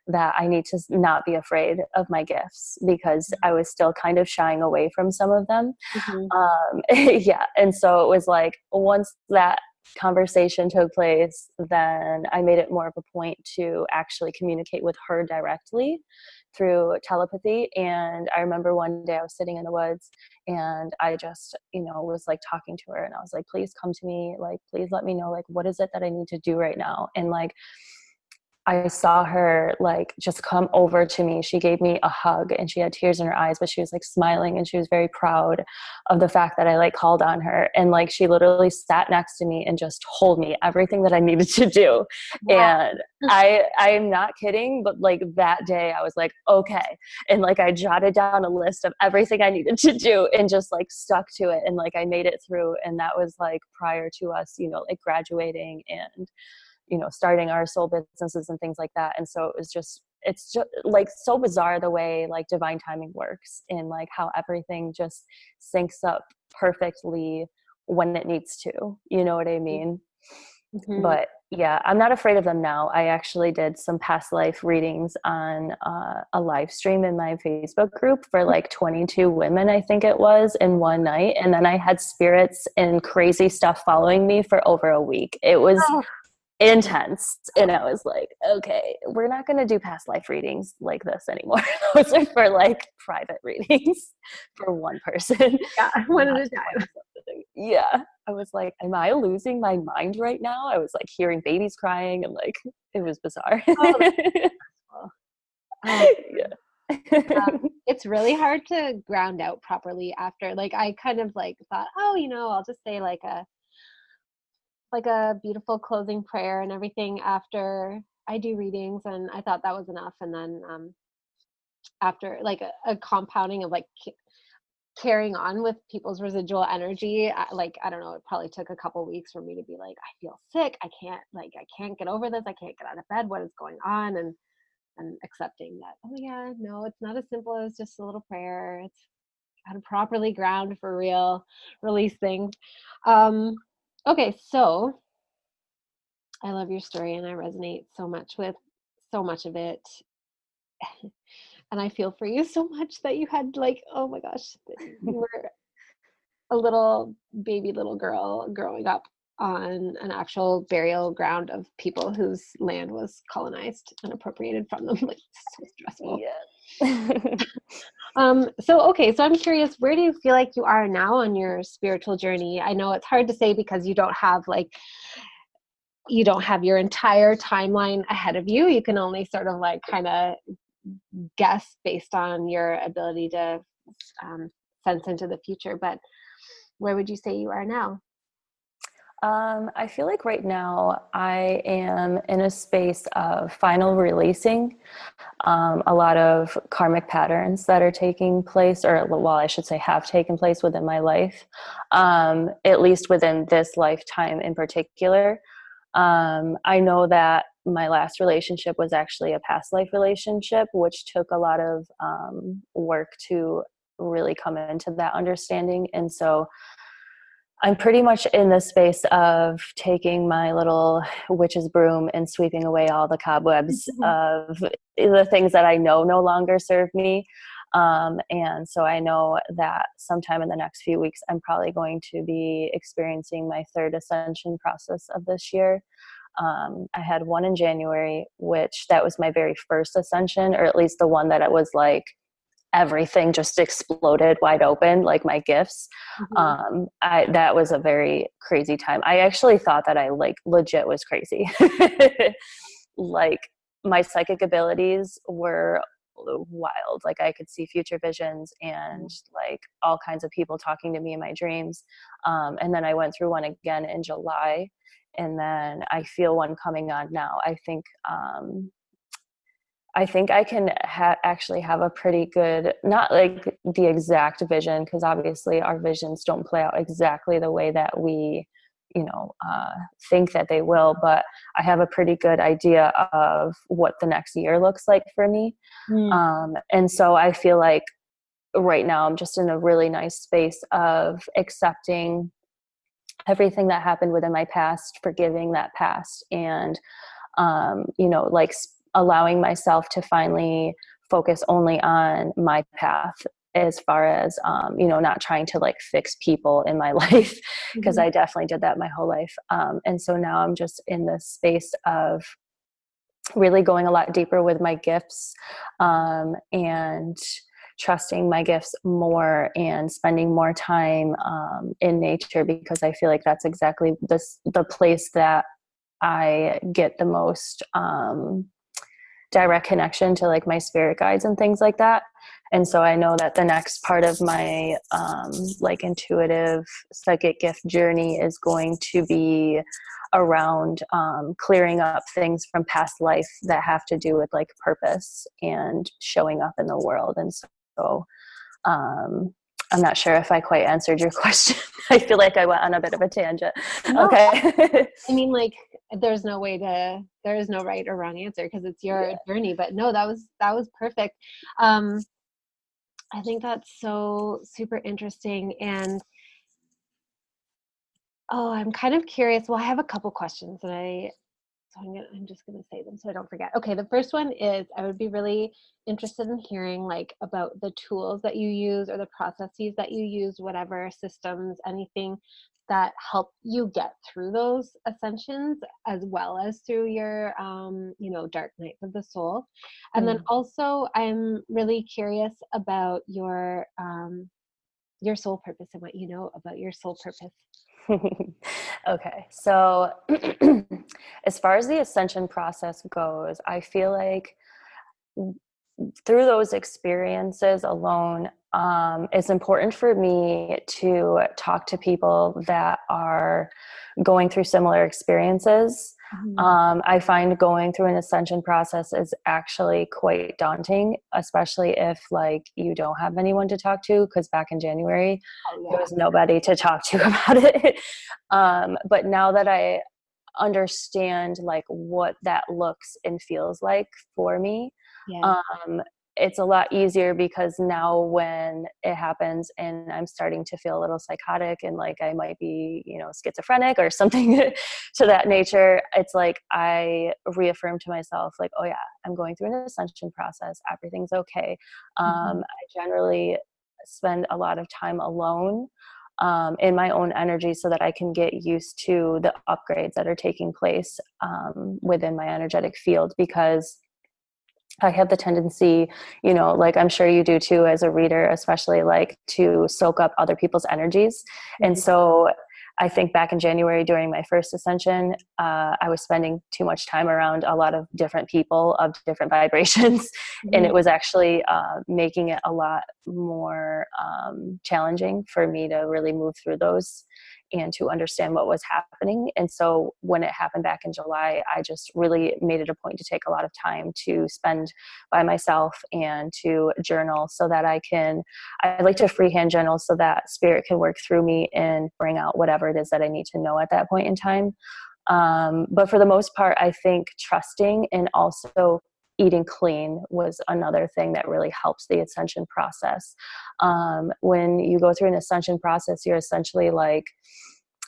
[SPEAKER 2] that I need to not be afraid of my gifts, because I was still kind of shying away from some of them.
[SPEAKER 1] Mm-hmm.
[SPEAKER 2] Yeah. And so it was like, once that conversation took place, then I made it more of a point to actually communicate with her directly through telepathy. And I remember one day I was sitting in the woods, and I just, you know, was like talking to her, and I was like, please come to me, like please let me know, like what is it that I need to do right now. And like I saw her like just come over to me. She gave me a hug, and she had tears in her eyes, but she was like smiling, and she was very proud of the fact that I like called on her. And like she literally sat next to me and just told me everything that I needed to do.
[SPEAKER 1] Wow.
[SPEAKER 2] And I'm not kidding, but like that day I was like, okay. And like I jotted down a list of everything I needed to do and just like stuck to it. And like I made it through. And that was like prior to us, you know, like graduating and, you know, starting our soul businesses and things like that. And so it's just like so bizarre the way like divine timing works, and like how everything just syncs up perfectly when it needs to, you know what I mean?
[SPEAKER 1] Mm-hmm.
[SPEAKER 2] But yeah, I'm not afraid of them now. I actually did some past life readings on a live stream in my Facebook group for like 22 women, I think it was, in one night. And then I had spirits and crazy stuff following me for over a week. It was
[SPEAKER 1] Oh,
[SPEAKER 2] intense. And I was like, okay, we're not going to do past life readings like this anymore. Those are for like private readings for one person,
[SPEAKER 1] yeah, one
[SPEAKER 2] not
[SPEAKER 1] at a
[SPEAKER 2] 20
[SPEAKER 1] time.
[SPEAKER 2] something. Yeah. I was like, am I losing my mind right now? I was like hearing babies crying, and like, it was bizarre.
[SPEAKER 1] Oh, that's cool. Oh,
[SPEAKER 2] Yeah.
[SPEAKER 1] It's really hard to ground out properly after. Like I kind of like thought, oh, I'll just say like a beautiful closing prayer and everything after I do readings, and I thought that was enough. And then after like a compounding of like carrying on with people's residual energy, like I don't know, it probably took a couple weeks for me to be like, I feel sick, I can't get over this, I can't get out of bed, what is going on? And accepting that, oh yeah, no, it's not as simple as just a little prayer. It's how to properly ground for real, release things. Okay, so I love your story and I resonate so much with so much of it. And I feel for you so much that you had like, oh my gosh, you were a little baby little girl growing up on an actual burial ground of people whose land was colonized and appropriated from them. Like, so stressful.
[SPEAKER 2] Yeah.
[SPEAKER 1] So I'm curious, where do you feel like you are now on your spiritual journey? I know it's hard to say because you don't have your entire timeline ahead of you. You can only sort of like kind of guess based on your ability to sense into the future. But where would you say you are now?
[SPEAKER 2] I feel like right now I am in a space of final releasing a lot of karmic patterns that are taking place, or well, I should say have taken place within my life, at least within this lifetime in particular. I know that my last relationship was actually a past life relationship, which took a lot of work to really come into that understanding. And so I'm pretty much in the space of taking my little witch's broom and sweeping away all the cobwebs of the things that I know no longer serve me. And so I know that sometime in the next few weeks, I'm probably going to be experiencing my third ascension process of this year. I had one in January, which that was my very first ascension, or at least the one that it was like, everything just exploded wide open, like my gifts.
[SPEAKER 1] Mm-hmm.
[SPEAKER 2] That was a very crazy time. I actually thought that I like legit was crazy. Like my psychic abilities were wild. Like I could see future visions and like all kinds of people talking to me in my dreams. And then I went through one again in July, and then I feel one coming on now. I think I can actually have a pretty good, not like the exact vision, because obviously our visions don't play out exactly the way that we, think that they will. But I have a pretty good idea of what the next year looks like for me.
[SPEAKER 1] Mm.
[SPEAKER 2] And so I feel like right now I'm just in a really nice space of accepting everything that happened within my past, forgiving that past, and like allowing myself to finally focus only on my path, as far as not trying to like fix people in my life, because
[SPEAKER 1] Mhm.
[SPEAKER 2] I definitely did that my whole life. And so now I'm just in this space of really going a lot deeper with my gifts, and trusting my gifts more and spending more time in nature, because I feel like that's exactly the place that I get the most direct connection to like my spirit guides and things like that. And so I know that the next part of my like intuitive psychic gift journey is going to be around clearing up things from past life that have to do with like purpose and showing up in the world. And so I'm not sure if I quite answered your question. I feel like I went on a bit of a tangent.
[SPEAKER 1] No,
[SPEAKER 2] Okay.
[SPEAKER 1] I mean, like, there is no right or wrong answer because it's your
[SPEAKER 2] Yeah.
[SPEAKER 1] journey. But no, that was perfect. Um, I think that's so super interesting. And oh, I'm kind of curious. Well, I have a couple questions, and I'm just gonna say them so I don't forget. Okay, the first one is I would be really interested in hearing like about the tools that you use or the processes that you use, whatever systems, anything that help you get through those ascensions as well as through your dark nights of the soul. And then
[SPEAKER 2] Mm.
[SPEAKER 1] also I'm really curious about your soul purpose and what you know about your soul purpose.
[SPEAKER 2] Okay, so as far as the ascension process goes, I feel like through those experiences alone, it's important for me to talk to people that are going through similar experiences. I find going through an ascension process is actually quite daunting, especially if like you don't have anyone to talk to, because back in January, there was nobody to talk to about it. But now that I understand like what that looks and feels like for me, it's a lot easier, because now when it happens and I'm starting to feel a little psychotic and like I might be, schizophrenic or something to that nature, it's like I reaffirm to myself like, oh yeah, I'm going through an ascension process. Everything's okay. I generally spend a lot of time alone in my own energy so that I can get used to the upgrades that are taking place within my energetic field, because I have the tendency, like I'm sure you do too as a reader, especially like to soak up other people's energies. And so I think back in January during my first ascension, I was spending too much time around a lot of different people of different vibrations. And it was actually making it a lot more challenging for me to really move through those and to understand what was happening. And so when it happened back in July, I just really made it a point to take a lot of time to spend by myself and to journal so that I like to freehand journal so that spirit can work through me and bring out whatever it is that I need to know at that point in time. But for the most part, I think trusting and also eating clean was another thing that really helps the ascension process. When you go through an ascension process, you're essentially like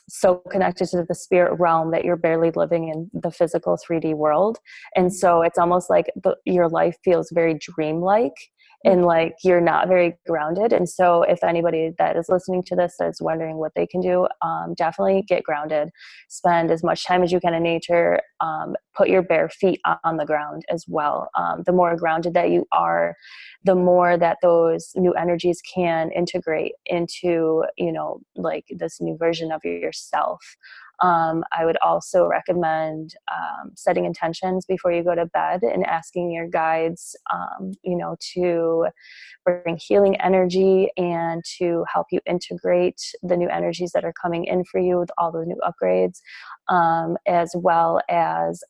[SPEAKER 2] so connected to the spirit realm that you're barely living in the physical 3D world. And so it's almost like your life feels very dreamlike, and like you're not very grounded. And so if anybody that is listening to this is wondering what they can do, definitely get grounded, spend as much time as you can in nature, put your bare feet on the ground as well. The more grounded that you are, the more that those new energies can integrate into, like this new version of yourself. I would also recommend setting intentions before you go to bed and asking your guides, to bring healing energy and to help you integrate the new energies that are coming in for you with all the new upgrades, as well as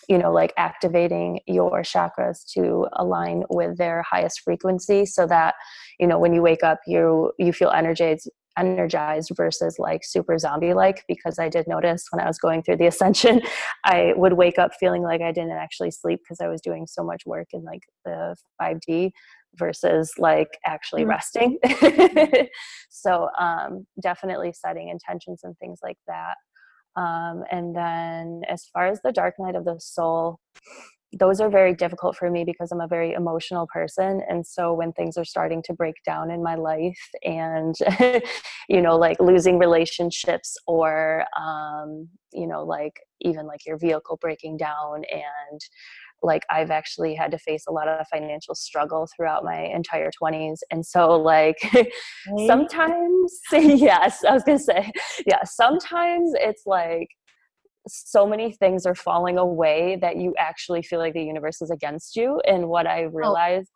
[SPEAKER 2] like activating your chakras to align with their highest frequency, so that, when you wake up, you feel energized versus like super zombie like. Because I did notice when I was going through the ascension, I would wake up feeling like I didn't actually sleep because I was doing so much work in like the 5D versus like actually resting. So definitely setting intentions and things like that. And then as far as the dark night of the soul, those are very difficult for me because I'm a very emotional person. And so when things are starting to break down in my life and, like losing relationships or, like even like your vehicle breaking down, and like I've actually had to face a lot of financial struggle throughout my entire 20s. And so like sometimes, yes, I was going to say, yeah, sometimes it's like so many things are falling away that you actually feel like the universe is against you. And what I realized,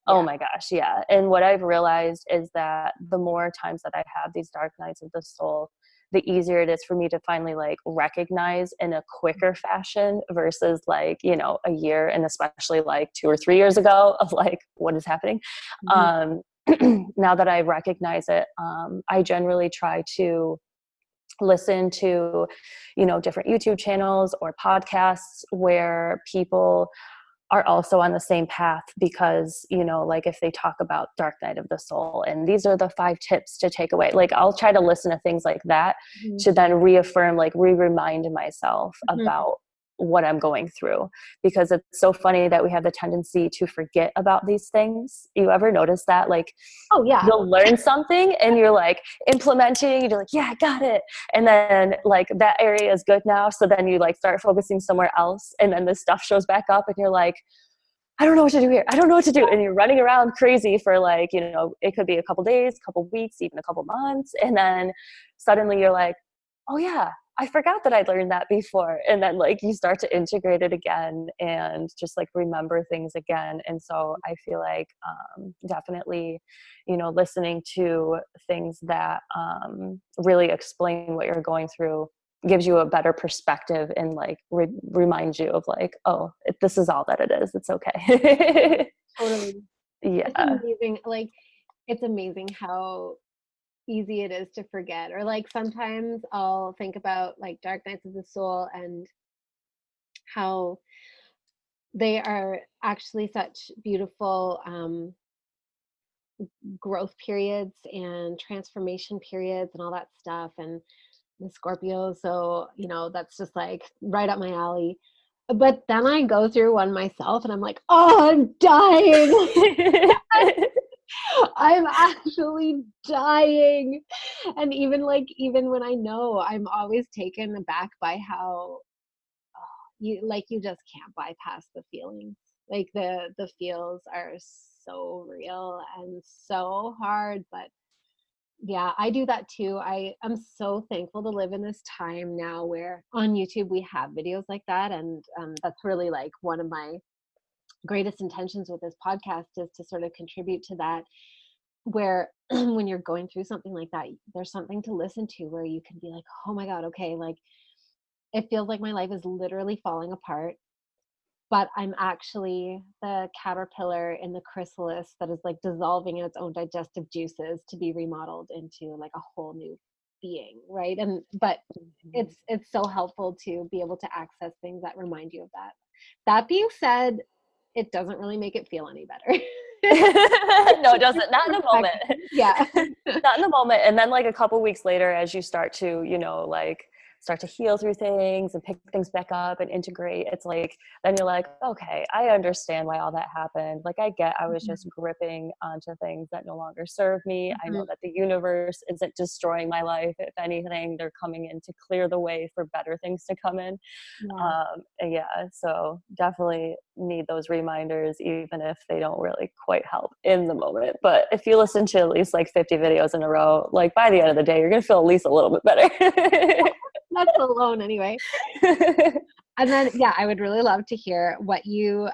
[SPEAKER 2] oh my gosh, yeah. And what I've realized is that the more times that I have these dark nights of the soul, the easier it is for me to finally like recognize in a quicker fashion versus like, a year, and especially like 2 or 3 years ago of like, what is happening? Now that I recognize it, I generally try to listen to, different YouTube channels or podcasts where people are also on the same path, because, like if they talk about dark night of the soul and these are the 5 tips to take away, like I'll try to listen to things like that to then reaffirm, like remind myself about what I'm going through. Because it's so funny that we have the tendency to forget about these things. You ever notice that? Like,
[SPEAKER 1] oh yeah,
[SPEAKER 2] you'll learn something and you're like implementing, you're like, yeah, I got it. And then like that area is good now. So then you like start focusing somewhere else. And then this stuff shows back up and you're like, I don't know what to do here. I don't know what to do. And you're running around crazy for like, it could be a couple days, couple weeks, even a couple months. And then suddenly you're like, oh yeah, I forgot that I learned that before. And then like you start to integrate it again and just like remember things again. And so I feel like definitely, listening to things that really explain what you're going through gives you a better perspective and like reminds you of like, oh, this is all that it is. It's okay.
[SPEAKER 1] Totally. It's
[SPEAKER 2] Yeah.
[SPEAKER 1] amazing. Like, it's amazing how easy it is to forget. Or like sometimes I'll think about like dark nights of the soul and how they are actually such beautiful growth periods and transformation periods and all that stuff. And the Scorpio, so that's just like right up my alley. But then I go through one myself and I'm like, oh, I'm dying. I'm actually dying. And even when I know, I'm always taken aback by how you just can't bypass the feelings. Like the feels are so real and so hard, but yeah, I do that too. I'm so thankful to live in this time now where on YouTube we have videos like that, and that's really like one of my greatest intentions with this podcast is to sort of contribute to that, where when you're going through something like that, there's something to listen to where you can be like, oh my god, okay, like it feels like my life is literally falling apart, but I'm actually the caterpillar in the chrysalis that is like dissolving in its own digestive juices to be remodeled into like a whole new being, right? And but it's so helpful to be able to access things that remind you of that. That being said, it doesn't really make it feel any better.
[SPEAKER 2] No, it doesn't. Not in the moment.
[SPEAKER 1] Yeah.
[SPEAKER 2] Not in the moment. And then like a couple weeks later, as you start to, like start to heal through things and pick things back up and integrate, it's like, then you're like, okay, I understand why all that happened. Like I was just gripping onto things that no longer serve me. I know that the universe isn't destroying my life. If anything, they're coming in to clear the way for better things to come in.
[SPEAKER 1] Yeah.
[SPEAKER 2] And yeah, so definitely need those reminders, even if they don't really quite help in the moment. But if you listen to at least like 50 videos in a row, like by the end of the day, you're going to feel at least a little bit better.
[SPEAKER 1] That's alone anyway. And then, yeah, I would really love to hear what you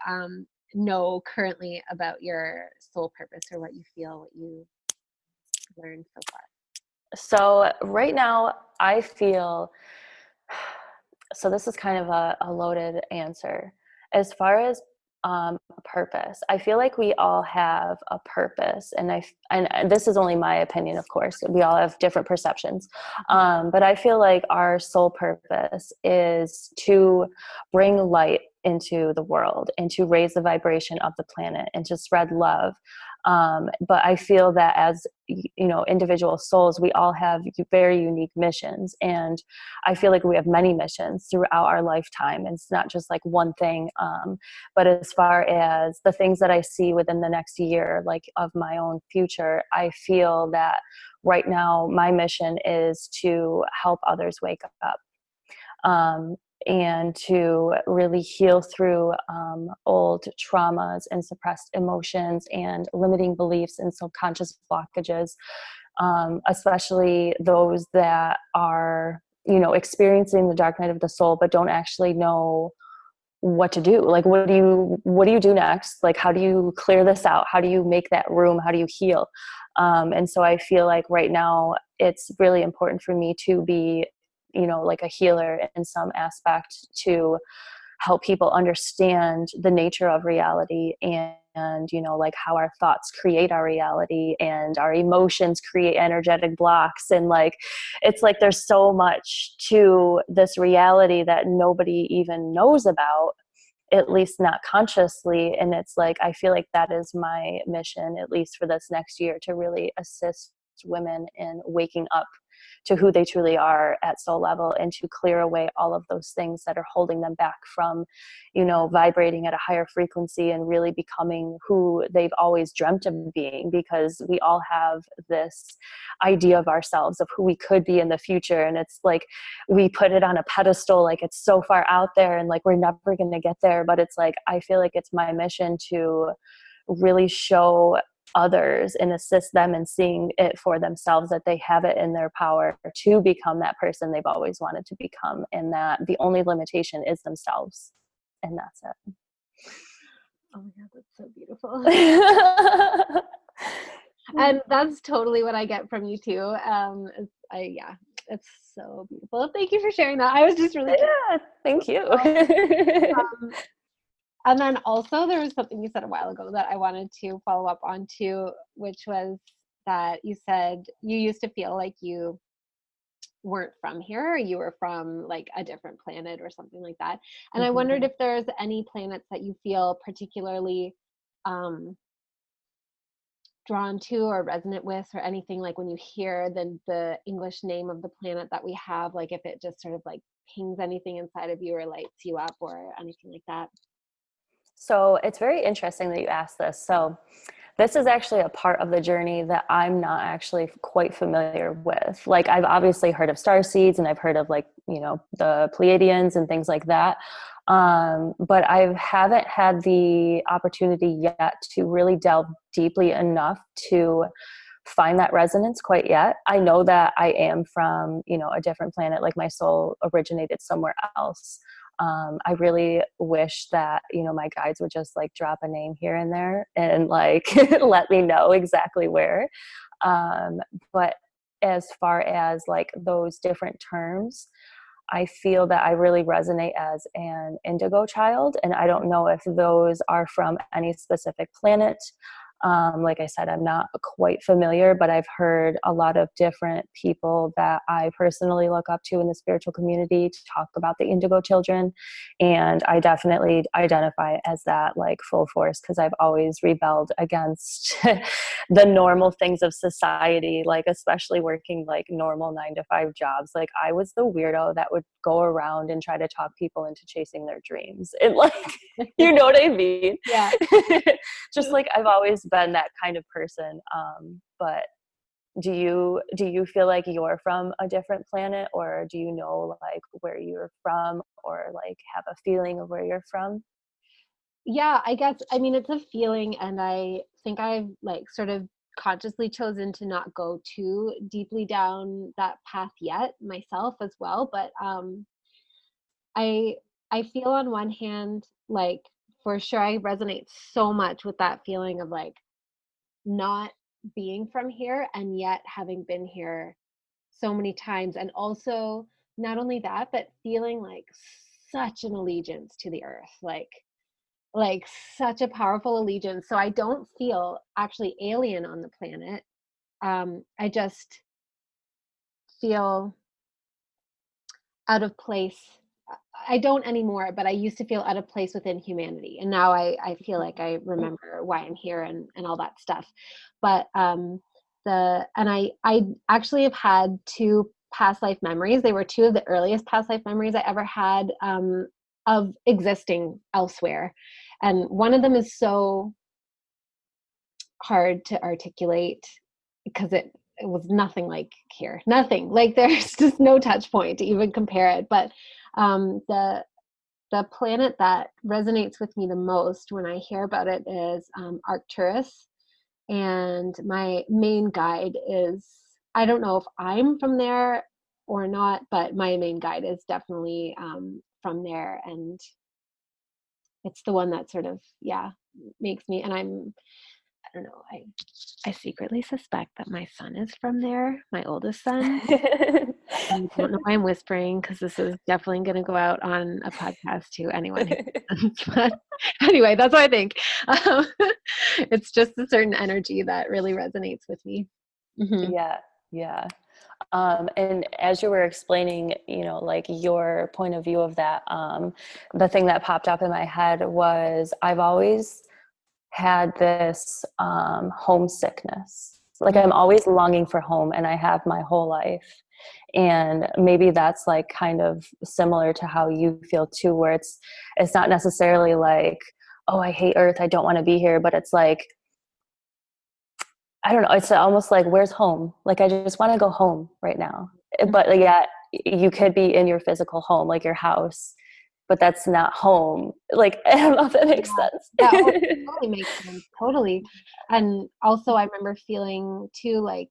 [SPEAKER 1] know currently about your soul purpose, or what you feel, what you learned so far.
[SPEAKER 2] So right now I feel, so this is kind of a loaded answer. As far as purpose, I feel like we all have a purpose, and this is only my opinion, of course. We all have different perceptions, but I feel like our soul purpose is to bring light into the world and to raise the vibration of the planet and to spread love. But I feel that as individual souls, we all have very unique missions, and I feel like we have many missions throughout our lifetime. And it's not just like one thing. But as far as the things that I see within the next year, like of my own future, I feel that right now my mission is to help others wake up. And to really heal through old traumas and suppressed emotions and limiting beliefs and subconscious blockages, especially those that are, experiencing the dark night of the soul, but don't actually know what to do. Like, what do you do next? Like, how do you clear this out? How do you make that room? How do you heal? And so I feel like right now it's really important for me to be like a healer in some aspect, to help people understand the nature of reality and like how our thoughts create our reality and our emotions create energetic blocks. And like, it's like there's so much to this reality that nobody even knows about, at least not consciously. And it's like, I feel like that is my mission, at least for this next year, to really assist women in waking up to who they truly are at soul level, and to clear away all of those things that are holding them back from, vibrating at a higher frequency and really becoming who they've always dreamt of being. Because we all have this idea of ourselves, of who we could be in the future. And it's like, we put it on a pedestal, like it's so far out there and like, we're never going to get there. But it's like, I feel like it's my mission to really show others and assist them in seeing it for themselves, that they have it in their power to become that person they've always wanted to become, and that the only limitation is themselves. And that's it.
[SPEAKER 1] Oh my God, that's so beautiful. And that's totally what I get from you too. Yeah, it's so beautiful. Thank you for sharing that. I was just really curious.
[SPEAKER 2] Yeah, thank you.
[SPEAKER 1] And then also there was something you said a while ago that I wanted to follow up on too, which was that you said you used to feel like you weren't from here, or you were from like a different planet or something like that. And I wondered if there's any planets that you feel particularly drawn to or resonant with, or anything, like when you hear the English name of the planet that we have, like if it just sort of like pings anything inside of you or lights you up or anything like that.
[SPEAKER 2] So it's very interesting that you asked this. So this is actually a part of the journey that I'm not actually quite familiar with. Like, I've obviously heard of star seeds, and I've heard of, like, you know, the Pleiadians and things like that. But I haven't had the opportunity yet to really delve deeply enough to find that resonance quite yet. I know that I am from, you know, a different planet, like my soul originated somewhere else. I really wish that, you know, my guides would just like drop a name here and there and like let me know exactly where. But as far as like those different terms, I feel that I really resonate as an indigo child. And I don't know if those are from any specific planet. Like I said, I'm not quite familiar, but I've heard a lot of different people that I personally look up to in the spiritual community to talk about the indigo children. And I definitely identify as that, like, full force, because I've always rebelled against the normal things of society, like especially working like normal 9-to-5 jobs. Like, I was the weirdo that would go around and try to talk people into chasing their dreams. And like, you know what I mean?
[SPEAKER 1] Yeah.
[SPEAKER 2] Just like, I've always been that kind of person. But do you feel like you're from a different planet, or do you know like where you're from, or like have a feeling of where you're from?
[SPEAKER 1] Yeah, I guess, I mean, it's a feeling, and I think I've like sort of consciously chosen to not go too deeply down that path yet myself as well. But I I feel on one hand, like, for sure I resonate so much with that feeling of like not being from here and yet having been here so many times. And also, not only that, but feeling like such an allegiance to the earth, like such a powerful allegiance. So I don't feel actually alien on the planet. I just feel out of place. I don't anymore, but I used to feel out of place within humanity. And now I feel like I remember why I'm here and all that stuff. But I actually have had two past life memories. They were two of the earliest past life memories I ever had, of existing elsewhere. And one of them is so hard to articulate because it was nothing like here, nothing like, there's just no touch point to even compare it. But the planet that resonates with me the most when I hear about it is Arcturus. And my main guide is, I don't know if I'm from there or not, but my main guide is definitely from there. And it's the one that sort of, yeah, makes me, and I don't know, I secretly suspect that my son is from there, my oldest son. I don't know why I'm whispering, because this is definitely going to go out on a podcast to anyone who listens. But anyway, that's what I think. Um, it's just a certain energy that really resonates with me. Mm-hmm.
[SPEAKER 2] Yeah, yeah. And as you were explaining, you know, like your point of view of that, the thing that popped up in my head was, I've always had this homesickness. Like, I'm always longing for home, and I have my whole life. And maybe that's like kind of similar to how you feel too, where it's not necessarily like, oh, I hate Earth, I don't want to be here, but it's like, I don't know, it's almost like, where's home? Like, I just want to go home right now. But like, yeah, you could be in your physical home, like your house, but that's not home. Like, I don't know if that makes
[SPEAKER 1] Yeah,
[SPEAKER 2] sense.
[SPEAKER 1] that totally makes sense. Totally. And also I remember feeling too, like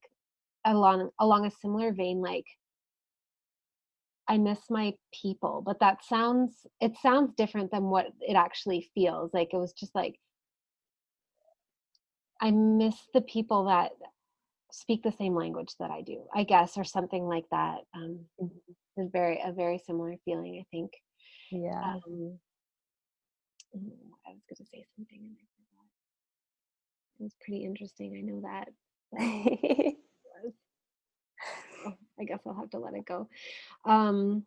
[SPEAKER 1] along a similar vein, like I miss my people, but it sounds different than what it actually feels. Like it was just like I miss the people that speak the same language that I do, I guess, or something like that. Is a very similar feeling, I think.
[SPEAKER 2] Yeah.
[SPEAKER 1] Um, I was going to say something and I forgot. It was pretty interesting. I know that, but it was. Oh, I guess I'll have to let it go. Um,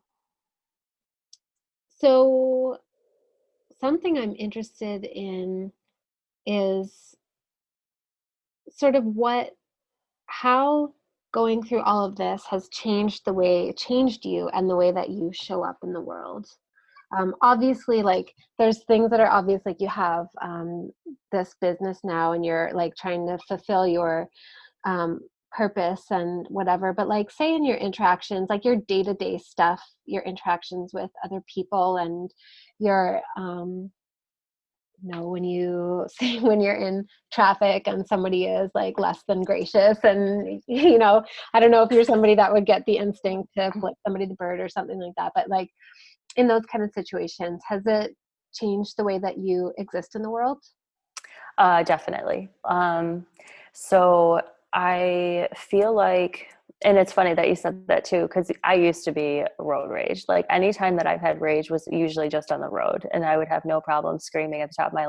[SPEAKER 1] so something I'm interested in is sort of how going through all of this has changed you and the way that you show up in the world. Obviously, like there's things that are obvious, like you have this business now and you're like trying to fulfill your um, purpose and whatever, but like say in your interactions, like your day-to-day stuff, your interactions with other people and your when you say when you're in traffic and somebody is like less than gracious and I don't know if you're somebody that would get the instinct to flip somebody the bird or something like that, but like in those kind of situations, has it changed the way that you exist in the world?
[SPEAKER 2] Definitely. So I feel like, and it's funny that you said that too, because I used to be road rage. Like anytime that I've had rage was usually just on the road, and I would have no problem screaming at the top of my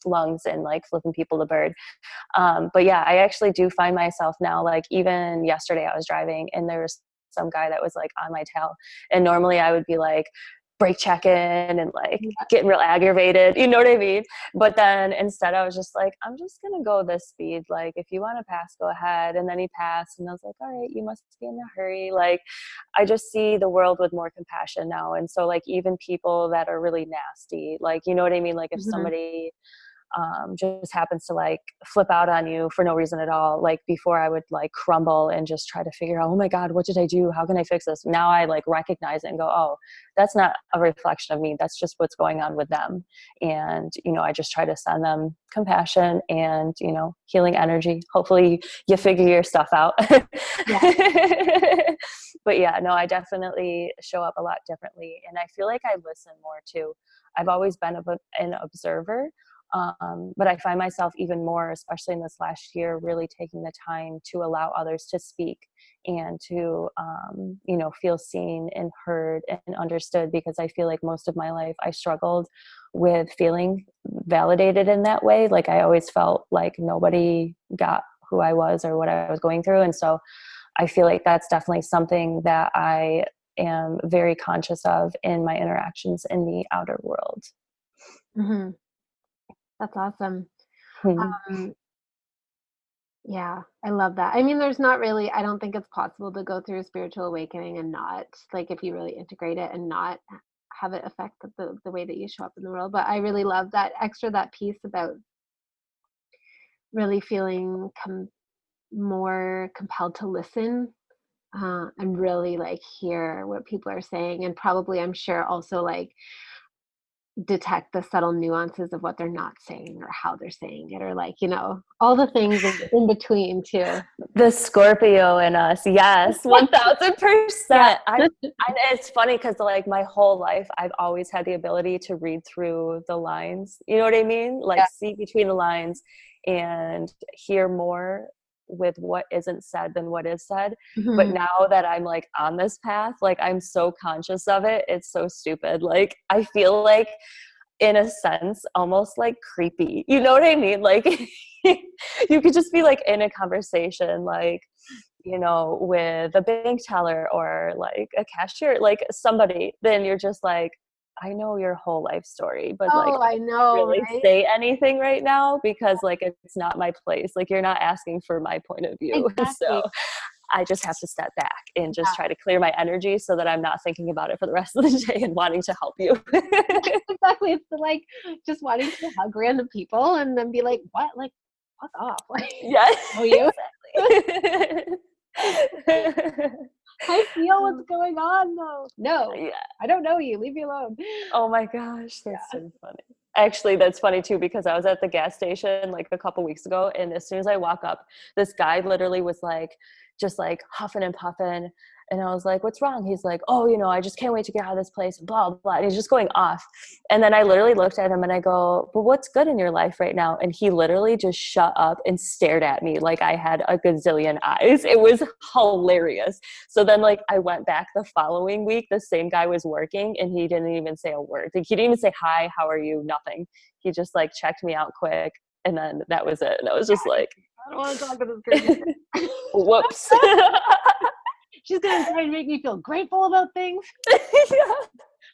[SPEAKER 2] lungs and like flipping people the bird. But yeah, I actually do find myself now, like even yesterday I was driving and there was some guy that was like on my tail, and normally I would be like brake checking and like
[SPEAKER 1] Yeah.
[SPEAKER 2] getting real aggravated, you know what I mean? But then instead I was just like, I'm just gonna go this speed, like if you want to pass, go ahead. And then he passed and I was like, all right, you must be in a hurry. Like I just see the world with more compassion now. And so like even people that are really nasty, like, you know what I mean? Like if
[SPEAKER 1] Mhm.
[SPEAKER 2] somebody just happens to like flip out on you for no reason at all, like before I would like crumble and just try to figure out, oh my God, what did I do, how can I fix this? Now I like recognize it and go, oh, that's not a reflection of me, that's just what's going on with them. And I just try to send them compassion and healing energy. Hopefully you figure your stuff out.
[SPEAKER 1] Yeah.
[SPEAKER 2] But yeah, no, I definitely show up a lot differently, and I feel like I listen more too. I've always been an observer, but I find myself even more, especially in this last year, really taking the time to allow others to speak and to, feel seen and heard and understood, because I feel like most of my life I struggled with feeling validated in that way. Like I always felt like nobody got who I was or what I was going through. And so I feel like that's definitely something that I am very conscious of in my interactions in the outer world.
[SPEAKER 1] Hmm. That's awesome.
[SPEAKER 2] Hmm.
[SPEAKER 1] Um, yeah, I love that. I mean, I don't think it's possible to go through a spiritual awakening and not, like, if you really integrate it and not have it affect the way that you show up in the world. But I really love that piece about really feeling more compelled to listen and really like hear what people are saying, and probably I'm sure also like detect the subtle nuances of what they're not saying or how they're saying it, or like all the things in between too.
[SPEAKER 2] The Scorpio in us, yes, 1000%.
[SPEAKER 1] Yeah.
[SPEAKER 2] And it's funny because like my whole life, I've always had the ability to read through the lines. You know what I mean? Like
[SPEAKER 1] Yeah.
[SPEAKER 2] see between the lines and hear more with what isn't said than what is said. But
[SPEAKER 1] Mhm.
[SPEAKER 2] now that I'm like on this path, like I'm so conscious of it, it's so stupid. Like I feel like in a sense almost like creepy, you know what I mean? Like you could just be like in a conversation like with a bank teller or like a cashier, like somebody, then you're just like, I know your whole life story, but like
[SPEAKER 1] Oh,
[SPEAKER 2] I
[SPEAKER 1] I
[SPEAKER 2] can't
[SPEAKER 1] know,
[SPEAKER 2] really
[SPEAKER 1] right?
[SPEAKER 2] say anything right now because like it's not my place, like you're not asking for my point of view. So
[SPEAKER 1] Exactly.
[SPEAKER 2] I just have to step back and just
[SPEAKER 1] Yeah.
[SPEAKER 2] try to clear my energy so that I'm not thinking about it for the rest of the day and wanting to help you.
[SPEAKER 1] Exactly. It's like just wanting to hug random people and then be like, what? Like, fuck off. Like,
[SPEAKER 2] Yeah,
[SPEAKER 1] know you.
[SPEAKER 2] exactly.
[SPEAKER 1] I feel what's going on though. No,
[SPEAKER 2] Yeah.
[SPEAKER 1] I don't know you. Leave me alone.
[SPEAKER 2] Oh my gosh, that's
[SPEAKER 1] Yeah.
[SPEAKER 2] so funny. Actually, that's funny too, because I was at the gas station like a couple weeks ago, and as soon as I walk up, this guy literally was like, just like huffing and puffing. And I was like, what's wrong? He's like, oh, I just can't wait to get out of this place, blah, blah. And he's just going off. And then I literally looked at him and I go, but what's good in your life right now? And he literally just shut up and stared at me like I had a gazillion eyes. It was hilarious. So then like I went back the following week, the same guy was working and he didn't even say a word. Like, he didn't even say, hi, how are you? Nothing. He just like checked me out quick. And then that was it. And I was just like,
[SPEAKER 1] I don't want to talk to this crazy person.
[SPEAKER 2] whoops.
[SPEAKER 1] She's going to try and make me feel grateful about things.
[SPEAKER 2] Yeah.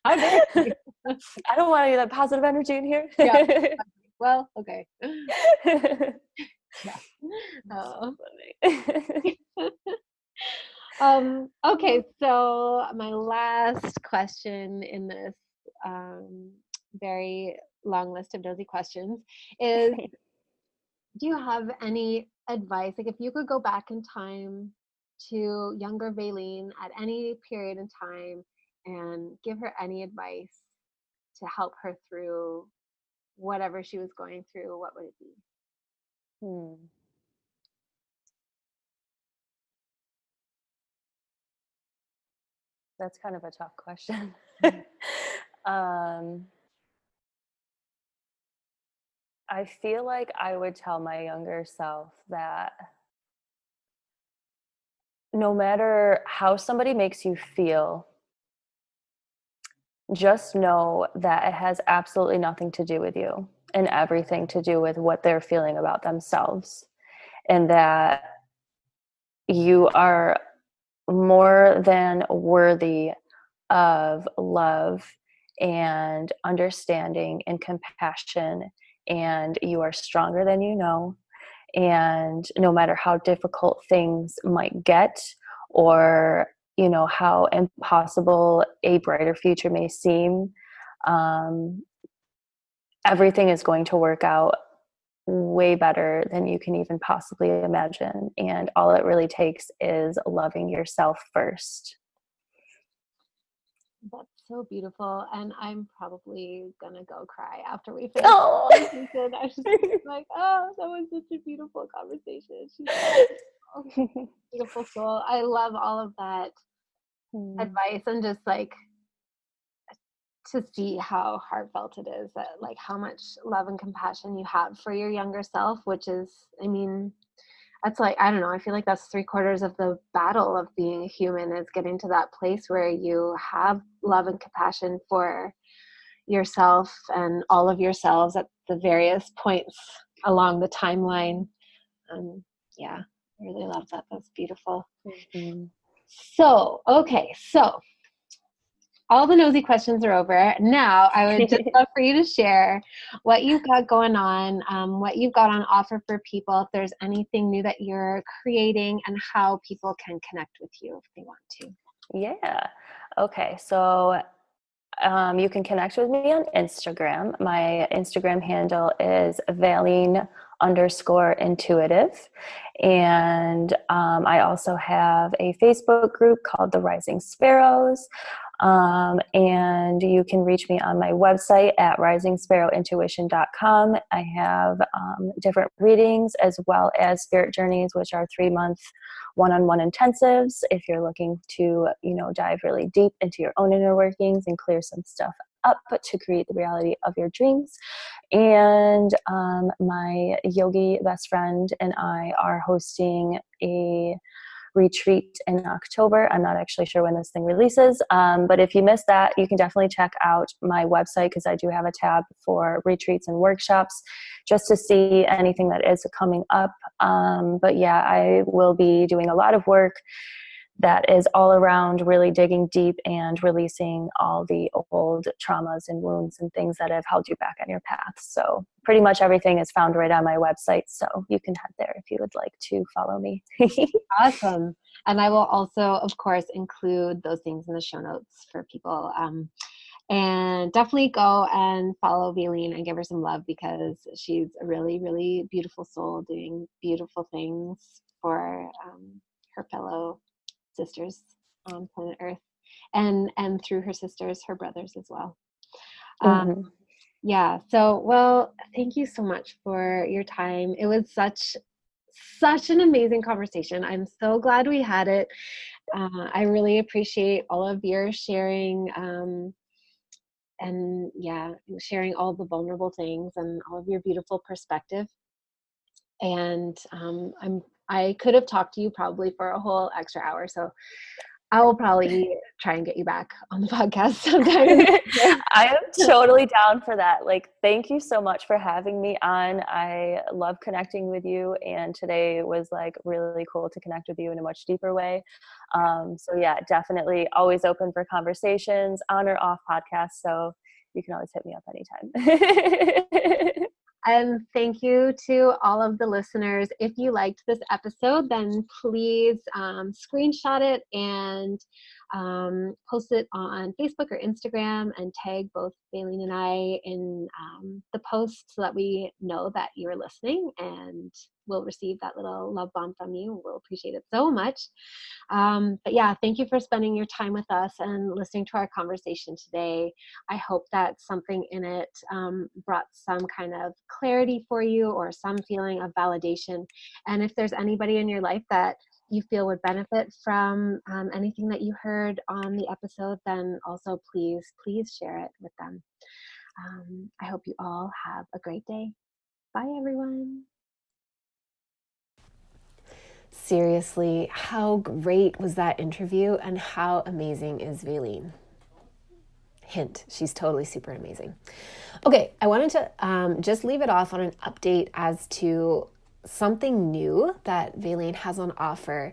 [SPEAKER 1] How dare you?
[SPEAKER 2] I don't want any of that positive energy in here.
[SPEAKER 1] Yeah. Well, okay.
[SPEAKER 2] Yeah.
[SPEAKER 1] Yeah.
[SPEAKER 2] So funny.
[SPEAKER 1] Okay, so my last question in this very long list of nosy questions is, do you have any advice? Like, if you could go back in time to younger Valine at any period in time and give her any advice to help her through whatever she was going through, what would it be?
[SPEAKER 2] That's kind of a tough question. I feel like I would tell my younger self that no matter how somebody makes you feel, just know that it has absolutely nothing to do with you and everything to do with what they're feeling about themselves. And that you are more than worthy of love and understanding and compassion, and you are stronger than you know. And no matter how difficult things might get, or how impossible a brighter future may seem, um, everything is going to work out way better than you can even possibly imagine. And all it really takes is loving yourself first.
[SPEAKER 1] That's so beautiful, and I'm probably gonna go cry after we finish
[SPEAKER 2] Oh.
[SPEAKER 1] this conversation. I was just like, oh, that was such a beautiful conversation. She's such a beautiful soul. I love all of that advice, and just like to see how heartfelt it is, that like how much love and compassion you have for your younger self, which is, I mean, that's like, I don't know, I feel like that's 3/4 of the battle of being a human, is getting to that place where you have love and compassion for yourself and all of yourselves at the various points along the timeline. Yeah, I really love that. That's beautiful.
[SPEAKER 2] Mm-hmm.
[SPEAKER 1] So, okay, so all the nosy questions are over. Now, I would just love for you to share what you've got going on, what you've got on offer for people, if there's anything new that you're creating, and how people can connect with you if they want to.
[SPEAKER 2] Yeah. Okay. So you can connect with me on Instagram. My Instagram handle is Valine_intuitive. And I also have a Facebook group called The Rising Sparrows. And you can reach me on my website at risingsparrowintuition.com. I have different readings as well as spirit journeys, which are 3-month one-on-one intensives if you're looking to dive really deep into your own inner workings and clear some stuff up to create the reality of your dreams. And my yogi best friend and I are hosting a retreat in October. I'm not actually sure when this thing releases, but if you missed that, you can definitely check out my website, because I do have a tab for retreats and workshops just to see anything that is coming up. But yeah, I will be doing a lot of work that is all around really digging deep and releasing all the old traumas and wounds and things that have held you back on your path. So pretty much everything is found right on my website. So you can head there if you would like to follow me.
[SPEAKER 1] Awesome. And I will also, of course, include those things in the show notes for people. And definitely go and follow Valine and give her some love, because she's a really, really beautiful soul doing beautiful things for her fellow sisters on planet Earth, and through her sisters, her brothers as well. Um,
[SPEAKER 2] Mm-hmm.
[SPEAKER 1] yeah. So, well, thank you so much for your time. It was such an amazing conversation. I'm so glad we had it. I really appreciate all of your sharing, and yeah, sharing all the vulnerable things and all of your beautiful perspective. And I could have talked to you probably for a whole extra hour, so I will probably try and get you back on the podcast sometime in the future.
[SPEAKER 2] I am totally down for that. Like, thank you so much for having me on. I love connecting with you, and today was like really cool to connect with you in a much deeper way. So yeah, definitely always open for conversations on or off podcasts. So you can always hit me up anytime.
[SPEAKER 1] And thank you to all of the listeners. If you liked this episode, then please screenshot it and post it on Facebook or Instagram and tag both Baleen and I in the post so that we know that you're listening, and we'll receive that little love bomb from you. We'll appreciate it so much. But yeah, thank you for spending your time with us and listening to our conversation today. I hope that something in it brought some kind of clarity for you or some feeling of validation. And if there's anybody in your life that you feel would benefit from anything that you heard on the episode, then also please share it with them. I hope you all have a great day. Bye, everyone. Seriously, how great was that interview, and how amazing is Valine? Hint, she's totally super amazing. Okay, I wanted to just leave it off on an update as to something new that Valine has on offer.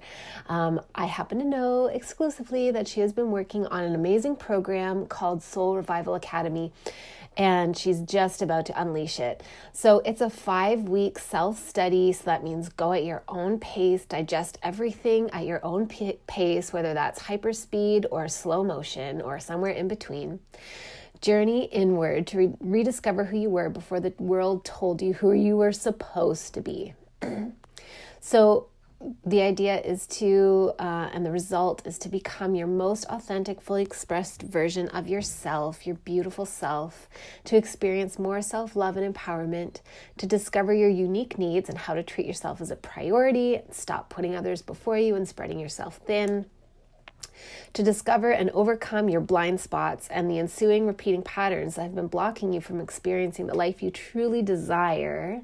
[SPEAKER 1] I happen to know exclusively that she has been working on an amazing program called Soul Revival Academy, and she's just about to unleash it. So it's a 5-week self-study. So that means go at your own pace, digest everything at your own pace, whether that's hyperspeed or slow motion or somewhere in between. Journey inward to rediscover who you were before the world told you who you were supposed to be. So the idea is to, and the result is to become your most authentic, fully expressed version of yourself, your beautiful self, to experience more self-love and empowerment, to discover your unique needs and how to treat yourself as a priority, stop putting others before you and spreading yourself thin, to discover and overcome your blind spots and the ensuing repeating patterns that have been blocking you from experiencing the life you truly desire,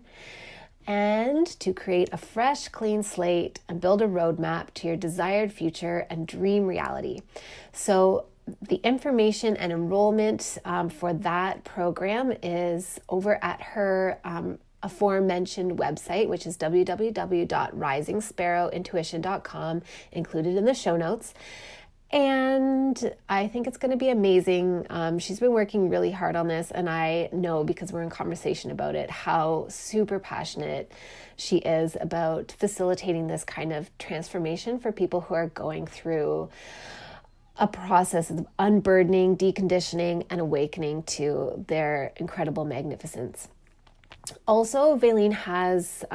[SPEAKER 1] and to create a fresh, clean slate and build a roadmap to your desired future and dream reality. So the information and enrollment for that program is over at her aforementioned website, which is www.risingsparrowintuition.com, included in the show notes. And I think it's going to be amazing. She's been working really hard on this, and I know, because we're in conversation about it, how super passionate she is about facilitating this kind of transformation for people who are going through a process of unburdening, deconditioning, and awakening to their incredible magnificence. Also, Valine has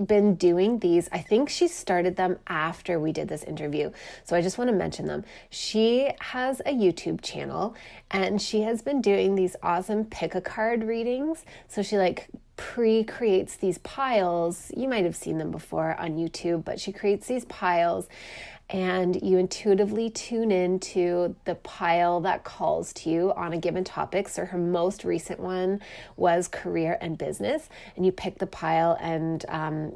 [SPEAKER 1] been doing these. I think she started them after we did this interview, so I just want to mention them. She has a YouTube channel, and she has been doing these awesome pick a card readings. So she pre-creates these piles. You might have seen them before on YouTube, but she creates these piles, and you intuitively tune into the pile that calls to you on a given topic. So her most recent one was career and business, and you pick the pile and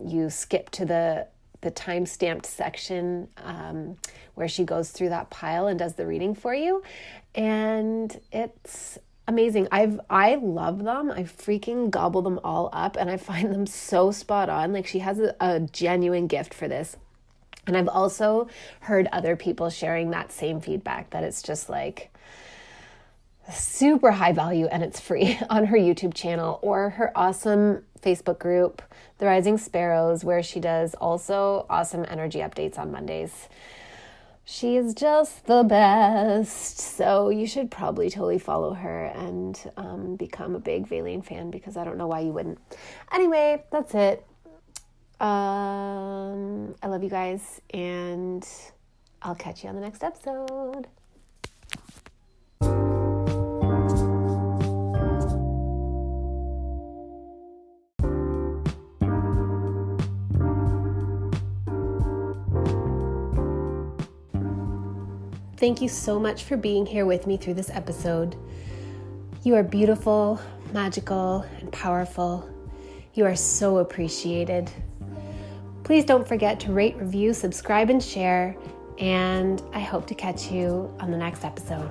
[SPEAKER 1] you skip to the time-stamped section where she goes through that pile and does the reading for you, and it's amazing. I love them. I freaking gobble them all up, and I find them so spot on. Like, she has a genuine gift for this. And I've also heard other people sharing that same feedback, that it's just like super high value and it's free, on her YouTube channel or her awesome Facebook group, The Rising Sparrows, where she does also awesome energy updates on Mondays. She is just the best. So you should probably totally follow her and become a big Valine fan, because I don't know why you wouldn't. Anyway, that's it. I love you guys, and I'll catch you on the next episode. Thank you so much for being here with me through this episode. You are beautiful, magical, and powerful. You are so appreciated. Please don't forget to rate, review, subscribe, and share, and I hope to catch you on the next episode.